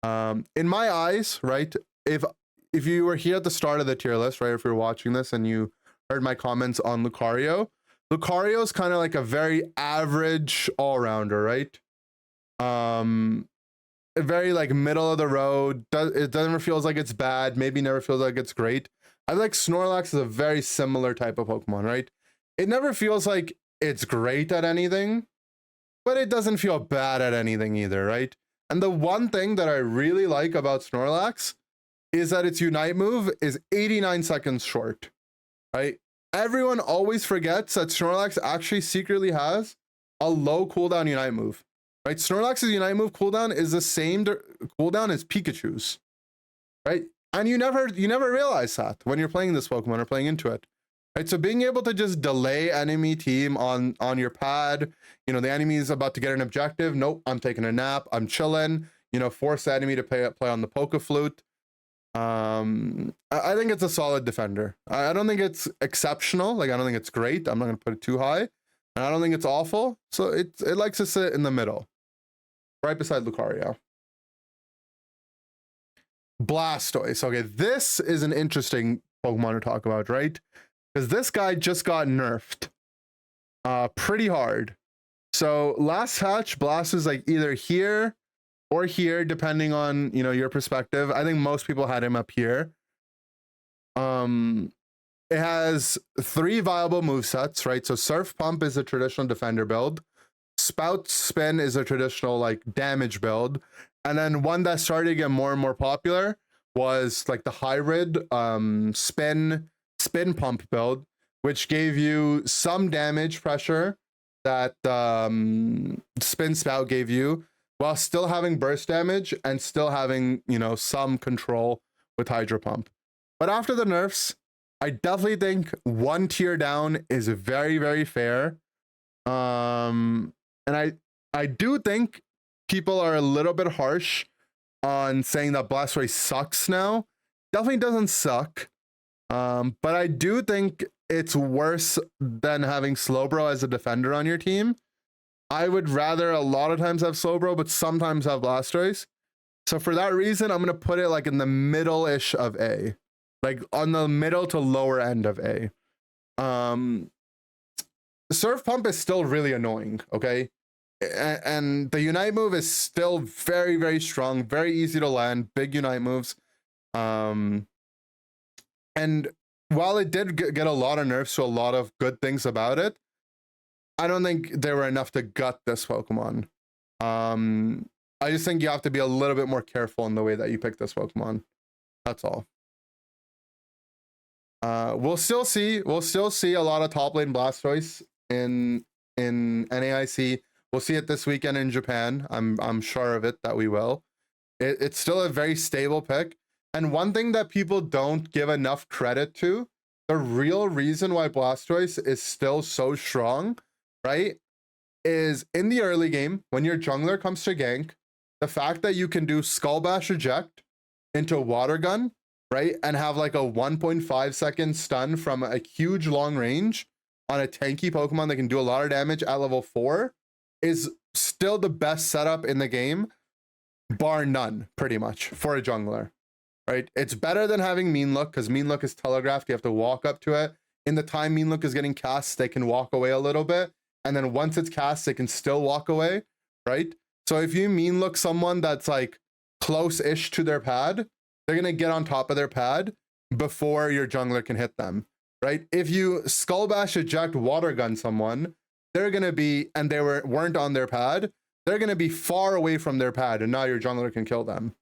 In my eyes, right, if you were here at the start of the tier list, right, if you're watching this and you heard my comments on Lucario is kind of like a very average all-rounder, right? Very like middle of the road. It never feels like it's bad, maybe never feels like it's great. I like Snorlax is a very similar type of Pokemon, right? it never feels like it's great at anything, but it doesn't feel bad at anything either, right? And the one thing that I really like about Snorlax is that its Unite move is 89 seconds short, right? Everyone always forgets that Snorlax actually secretly has a low cooldown Unite move, right? Snorlax's Unite move cooldown is the same cooldown as Pikachu's, right? And you never realize that when you're playing this Pokemon or playing into it, right? So being able to just delay enemy team on your pad, you know, the enemy is about to get an objective. Nope, I'm taking a nap. I'm chilling. You know, force the enemy to play on the Poke Flute. I think it's a solid defender. I don't think it's exceptional. Like, I don't think it's great. I'm not going to put it too high. And I don't think it's awful. So it likes to sit in the middle, right beside Lucario. Blastoise. Okay, this is an interesting Pokemon to talk about, right? Because this guy just got nerfed pretty hard. So last hatch, Blastoise is like either here or here, depending on, you know, your perspective. I think most people had him up here. It has 3 viable movesets, right? So Surf Pump is a traditional defender build. Spout Spin is a traditional like damage build. And then one that started to get more and more popular was like the hybrid spin pump build, which gave you some damage pressure that Spin Spout gave you, while still having burst damage and still having, you know, some control with Hydro Pump. But after the nerfs, I definitely think 1 tier down is very, very fair. And I do think people are a little bit harsh on saying that Blastoise sucks now. Definitely doesn't suck. But I do think it's worse than having Slowbro as a defender on your team. I would rather a lot of times have Slowbro, but sometimes have Blastoise. So for that reason, I'm going to put it like in the middle-ish of A. Like on the middle to lower end of A. Surf Pump is still really annoying, okay? And the Unite move is still very, very strong, very easy to land, big Unite moves. And while it did get a lot of nerfs to a lot of good things about it, I don't think they were enough to gut this Pokemon. I just think you have to be a little bit more careful in the way that you pick this Pokemon. That's all. We'll still see a lot of top lane Blastoise in NAIC. We'll see it this weekend in Japan. I'm sure of it that we will. It's still a very stable pick. And one thing that people don't give enough credit to, the real reason why Blastoise is still so strong, right, is in the early game, when your jungler comes to gank, the fact that you can do Skull Bash Eject into Water Gun, right, and have like a 1.5 second stun from a huge long range on a tanky Pokemon that can do a lot of damage at level 4 is still the best setup in the game, bar none, pretty much, for a jungler, right? It's better than having Mean Look, because Mean Look is telegraphed. You have to walk up to it. In the time Mean Look is getting cast, they can walk away a little bit. And then once it's cast, they can still walk away, right? So if you Mean Look someone that's like close-ish to their pad, they're going to get on top of their pad before your jungler can hit them, right? If you Skull Bash Eject Water Gun someone, they're going to be, and they weren't on their pad, they're going to be far away from their pad, and now your jungler can kill them,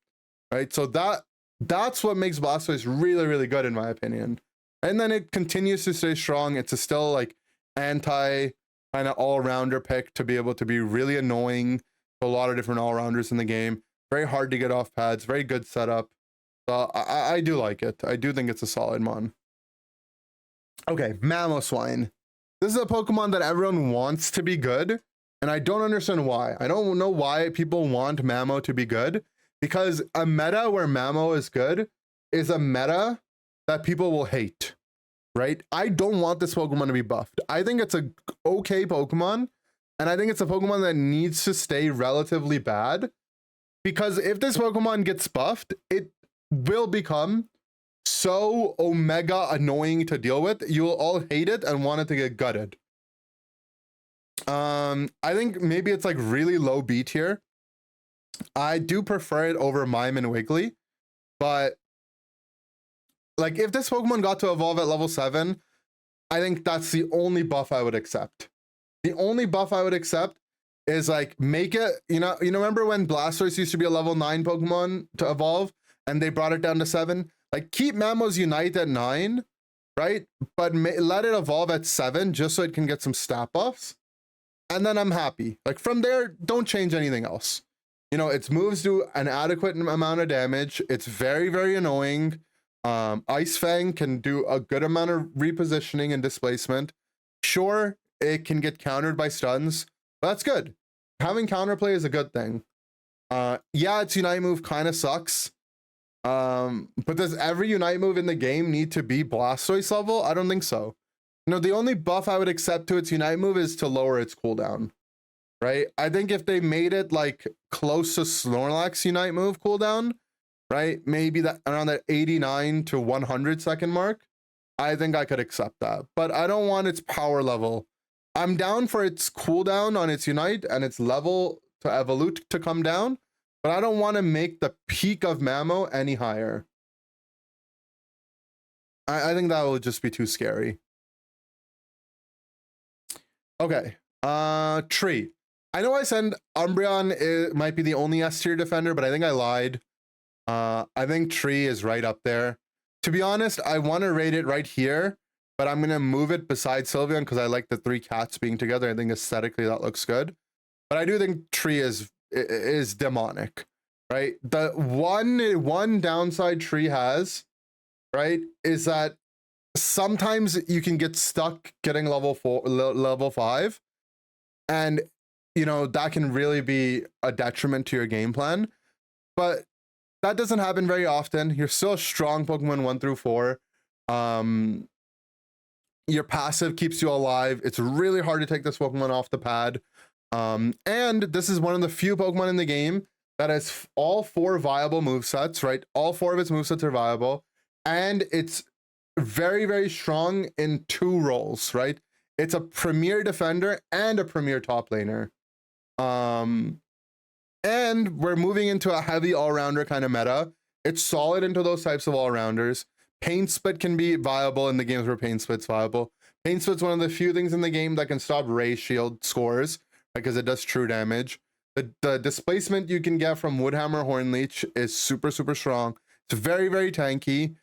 right? So that's what makes Blastoise really, really good, in my opinion. And then it continues to stay strong. It's a still like anti kind of all-rounder pick to be able to be really annoying to a lot of different all-rounders in the game. Very hard to get off pads, very good setup. So I do like it. I do think it's a solid mon. Okay, Mamoswine. This is a Pokemon that everyone wants to be good, and I don't understand why. I don't know why people want Mamo to be good, because a meta where Mamo is good is a meta that people will hate, right? I don't want this Pokemon to be buffed. I think it's a okay Pokemon, and I think it's a Pokemon that needs to stay relatively bad, because if this Pokemon gets buffed, it will become so omega annoying to deal with. You will all hate it and want it to get gutted. I think maybe it's like really low B tier. I do prefer it over Mime and Wiggly, but like if this Pokemon got to evolve at level 7, I think that's the only buff I would accept. The only buff I would accept is like make it, remember when Blastoise used to be a level 9 Pokemon to evolve and they brought it down to 7? Like keep Mammo's Unite at 9, right? But let it evolve at 7 just so it can get some stat buffs. And then I'm happy. Like from there, don't change anything else. Its moves do an adequate amount of damage. It's very, very annoying. Ice Fang can do a good amount of repositioning and displacement. Sure, it can get countered by stuns, but that's good. Having counterplay is a good thing. Yeah, its Unite move kind of sucks. But does every Unite move in the game need to be Blastoise level? I don't think so. The only buff I would accept to its Unite move is to lower its cooldown, right? I think if they made it like close to Snorlax Unite move cooldown, right? Maybe that around that 89 to 100 second mark, I think I could accept that. But I don't want its power level. I'm down for its cooldown on its Unite and its level to evolute to come down, but I don't want to make the peak of Mammo any higher. I think that would just be too scary. Okay, Tree. I know I said Umbreon might be the only S tier defender, but I think I lied. I think Tree is right up there. To be honest, I want to rate it right here, but I'm going to move it beside Sylveon because I like the 3 cats being together. I think aesthetically that looks good. But I do think Tree is demonic, right? The one downside Tree has, right, is that sometimes you can get stuck getting level 5, and that can really be a detriment to your game plan. But that doesn't happen very often. You're still a strong Pokemon 1 through 4. Your passive keeps you alive. It's really hard to take this Pokemon off the pad. And this is one of the few Pokemon in the game that has all 4 viable movesets, right? All 4 of its movesets are viable. And it's very, very strong in 2 roles, right? It's a premier defender and a premier top laner. And we're moving into a heavy all-rounder kind of meta. It's solid into those types of all-rounders. Pain Split can be viable in the games where Pain Split's viable. Pain Split's one of the few things in the game that can stop Ray Shield scores because it does true damage. The displacement you can get from Woodhammer Hornleech is super, super strong. It's very, very tanky.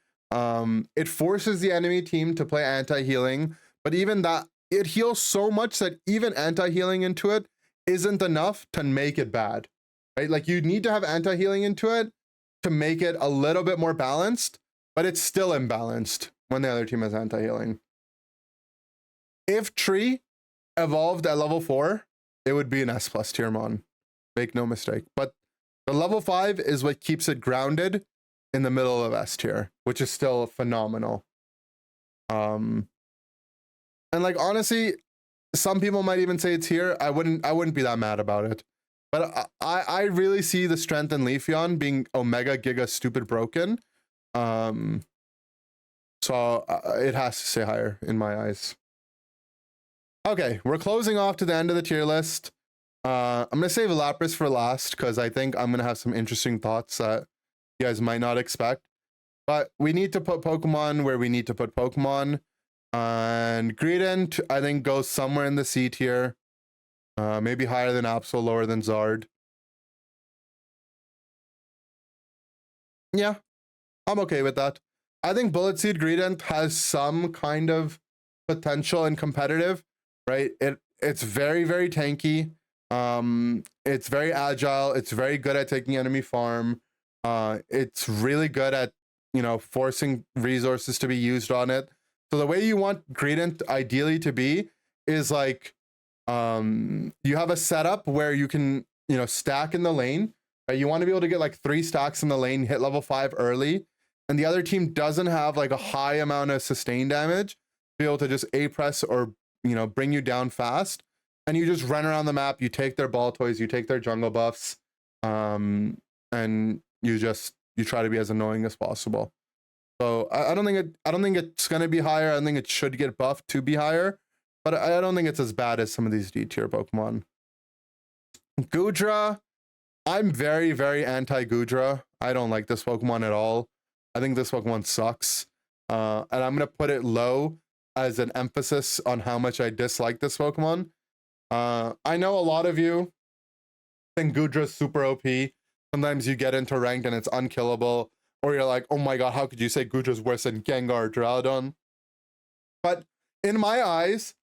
It forces the enemy team to play anti-healing, but even that, it heals so much that even anti-healing into it isn't enough to make it bad, right? Like you need to have anti-healing into it to make it a little bit more balanced, but it's still imbalanced when the other team has anti-healing. If Tree evolved at level 4, it would be an S+ tier mon. Make no mistake. But the level 5 is what keeps it grounded in the middle of S tier, which is still phenomenal. And like honestly, some people might even say it's here. I wouldn't be that mad about it. But I really see the strength in Leafeon being Omega Giga stupid broken. So it has to stay higher in my eyes. Okay, we're closing off to the end of the tier list. I'm gonna save Lapras for last because I think I'm gonna have some interesting thoughts that you guys might not expect. But we need to put Pokemon where we need to put Pokemon. And Greedent, I think, goes somewhere in the C tier. Maybe higher than Absol, lower than Zard. Yeah, I'm okay with that. I think Bullet Seed Greedent has some kind of potential and competitive, right? It's very, very tanky. It's very agile. It's very good at taking enemy farm. It's really good at, forcing resources to be used on it. So the way you want Greedent ideally to be is like, you have a setup where you can, stack in the lane, right? You want to be able to get like 3 stacks in the lane, hit level 5 early, and the other team doesn't have like a high amount of sustain damage, be able to just A-press or, bring you down fast. And you just run around the map, you take their ball toys, you take their jungle buffs, and you try to be as annoying as possible. So I don't think it's gonna be higher. I think it should get buffed to be higher, but I don't think it's as bad as some of these D tier Pokemon. Goodra, I'm very, very anti-Goodra. I don't like this Pokemon at all. I think this Pokemon sucks. And I'm gonna put it low as an emphasis on how much I dislike this Pokemon. I know a lot of you think Goodra's super OP. Sometimes you get into ranked and it's unkillable, or you're like, oh my god, how could you say Goodra's worse than Gengar or Duraludon? But in my eyes,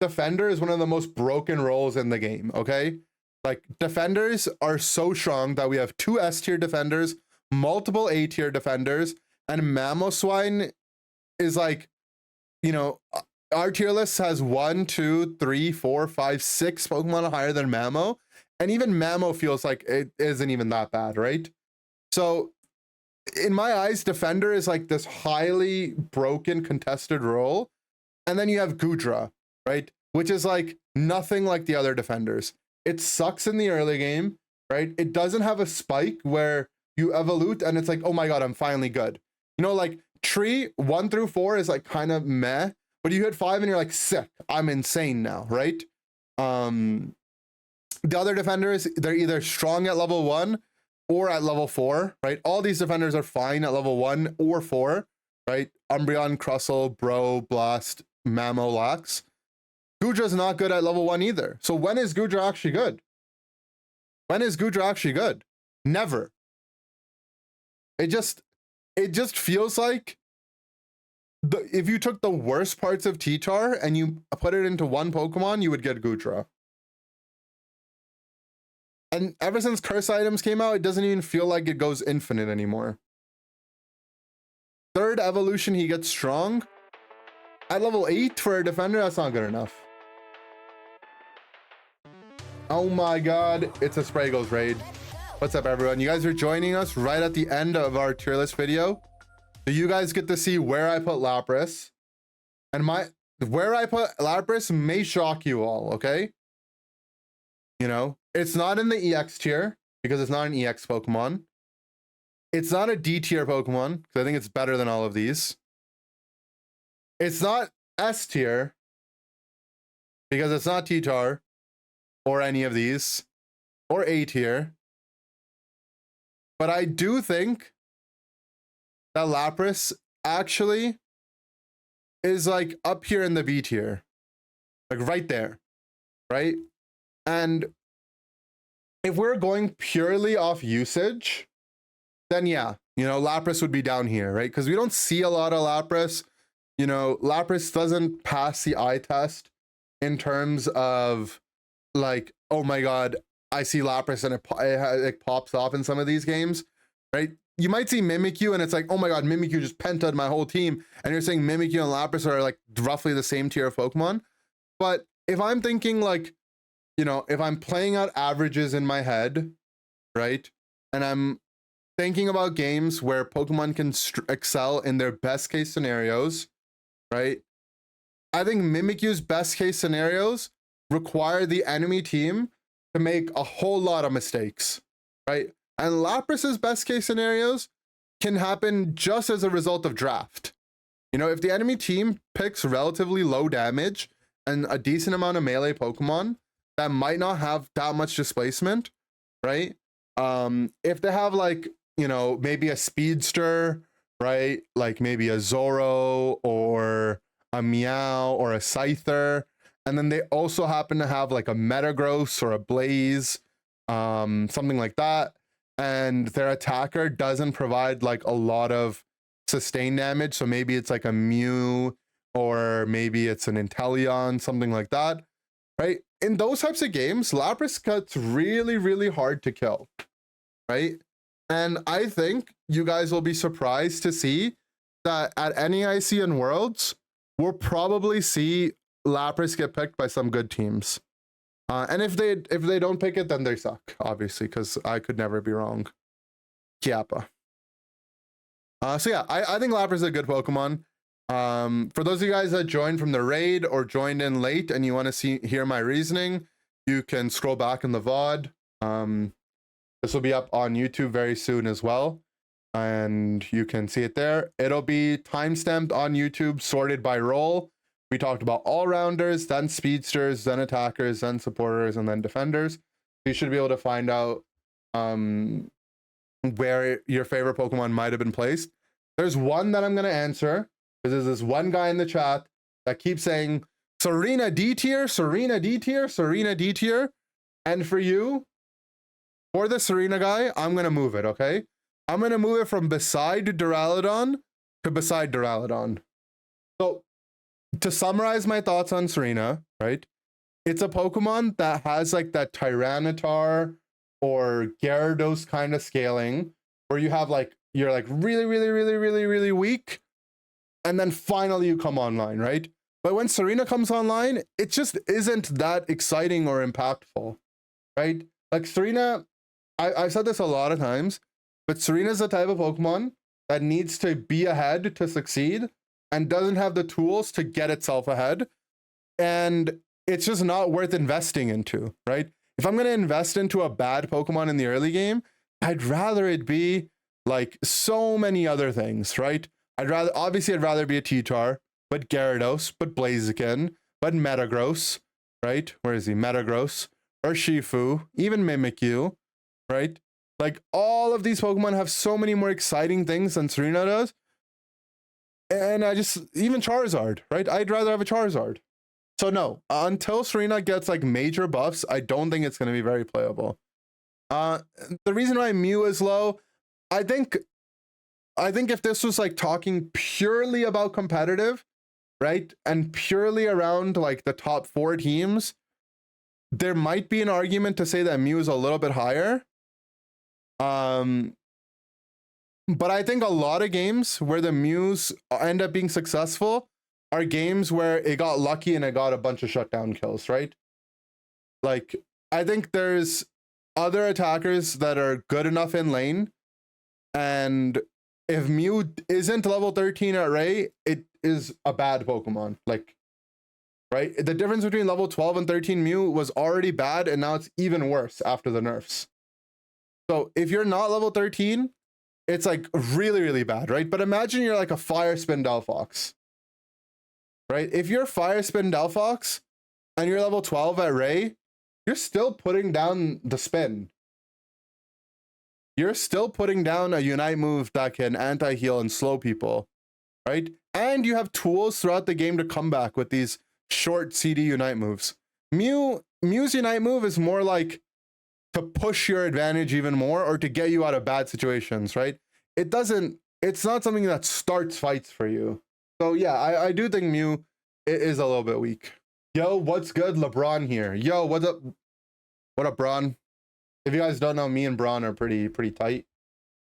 Defender is one of the most broken roles in the game, okay? Like, defenders are so strong that we have 2 S-tier defenders, multiple A-tier defenders, and Mamoswine is like, you know, our tier list has 1, 2, 3, 4, 5, 6 Pokemon higher than Mamo, and even Mamo feels like it isn't even that bad, right? So, in my eyes, Defender is like this highly broken, contested role, and then you have Goodra, right? Which is like nothing like the other defenders. It sucks in the early game, right? It doesn't have a spike where you evolute and it's like, oh my god, I'm finally good. You know, like Tree 1 through 4 is like kind of meh, but you hit 5 and you're like, sick, I'm insane now, right? The other defenders, they're either strong at level 1 or at level 4, right? All these defenders are fine at level 1 or 4, right? Umbreon, Crustle, Bro, Blast, Mamo, Lax. Goodra's not good at level 1 either. So when is Goodra actually good? When is Goodra actually good? Never. It just feels like if you took the worst parts of T-Tar and you put it into one Pokemon, you would get Goodra. And ever since Curse Items came out, it doesn't even feel like it goes infinite anymore. 3rd evolution, he gets strong. At level 8 for a defender, that's not good enough. Oh my god, it's a Spraggles raid. What's up, everyone? You guys are joining us right at the end of our tier list video. So you guys get to see where I put Lapras. And where I put Lapras may shock you all, okay? You know, it's not in the EX tier because it's not an EX Pokemon. It's not a D tier Pokemon because I think it's better than all of these. It's not S tier because it's not T-Tar or any of these, or A tier. But I do think that Lapras actually is like up here in the B tier, like right there, right? And if we're going purely off usage, then yeah, you know, Lapras would be down here, right? Because we don't see a lot of Lapras. You know, Lapras doesn't pass the eye test in terms of like, oh my god, I see Lapras and it pops off in some of these games, right? You might see Mimikyu and it's like, oh my god, Mimikyu just penta'd my whole team, and you're saying Mimikyu and Lapras are like roughly the same tier of Pokemon. But if I'm thinking like, you know, if I'm playing out averages in my head, right, and I'm thinking about games where Pokemon can excel in their best case scenarios, right, I think Mimikyu's best case scenarios require the enemy team to make a whole lot of mistakes, right? And Lapras's best case scenarios can happen just as a result of draft. You know, if the enemy team picks relatively low damage and a decent amount of melee Pokemon that might not have that much displacement, right? If they have like, you know, maybe a Speedster, right? Like maybe a Zoro or a Meow or a Scyther, and then they also happen to have like a Metagross or a Blaze, something like that, and their attacker doesn't provide like a lot of sustained damage, so maybe it's like a Mew or maybe it's an Inteleon, something like that, right? In those types of games, Lapras gets really, really hard to kill, right? And I think you guys will be surprised to see that at NEIC and Worlds, we'll probably see Lapras get picked by some good teams. And if they don't pick it, then they suck, obviously, because I could never be wrong. Chiappa. So yeah, I think Lapras is a good Pokemon. For those of you guys that joined from the raid or joined in late and you want to hear my reasoning, you can scroll back in the VOD. This will be up on YouTube very soon as well, and you can see it there. It'll be timestamped on YouTube, sorted by role. We talked about all-rounders, then speedsters, then attackers, then supporters, and then defenders. You should be able to find out where your favorite Pokemon might have been placed. There's one that I'm going to answer, because there's this one guy in the chat that keep saying Serena D tier, Serena D tier, Serena D tier. And for you, for the Serena guy, I'm going to move it, okay? I'm going to move it from beside Duraludon to beside Duraludon. So to summarize my thoughts on Serena, right? It's a Pokemon that has like that Tyranitar or Gyarados kind of scaling where you have like, you're like really weak. And then finally you come online, right? But when Serena comes online, it just isn't that exciting or impactful, right? Like Serena, I've said this a lot of times, but Serena's the type of Pokemon that needs to be ahead to succeed and doesn't have the tools to get itself ahead. And it's just not worth investing into, right? If I'm going to invest into a bad Pokemon in the early game, I'd rather it be like so many other things, right? I'd rather be a T-Tar, but Gyarados, but Blaziken, but Metagross, right? Where is he? Metagross, or Shifu, even Mimikyu, right? Like all of these Pokemon have so many more exciting things than Serena does. And even Charizard, right? I'd rather have a Charizard. So no, until Serena gets like major buffs, I don't think it's going to be very playable. The reason why Mew is low, I think if this was like talking purely about competitive, right? And purely around like the top 4 teams, there might be an argument to say that Mew is a little bit higher. But I think a lot of games where the Mews end up being successful are games where it got lucky and it got a bunch of shutdown kills, right? Like, I think there's other attackers that are good enough in lane, and if Mew isn't level 13 at Ray, it is a bad Pokemon. Like, right? The difference between level 12 and 13 Mew was already bad, and now it's even worse after the nerfs. So if you're not level 13, it's like really bad, right? But imagine you're like a Fire Spin Delphox, right? If you're Fire Spin Delphox and you're level 12 at Ray, you're still putting down the spin. You're still putting down a Unite move that can anti-heal and slow people, right? And you have tools throughout the game to come back with these short CD Unite moves. Mew's Unite move is more like to push your advantage even more or to get you out of bad situations, right? It's not something that starts fights for you. So yeah, I do think Mew is a little bit weak. Yo, what's good? LeBron here. Yo, what's up? What up, Bron? If you guys don't know, me and Bron are pretty tight.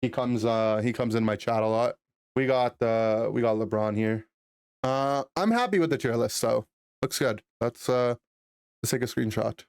He comes in my chat a lot. We got LeBron here. I'm happy with the tier list, so looks good. Let's take a screenshot.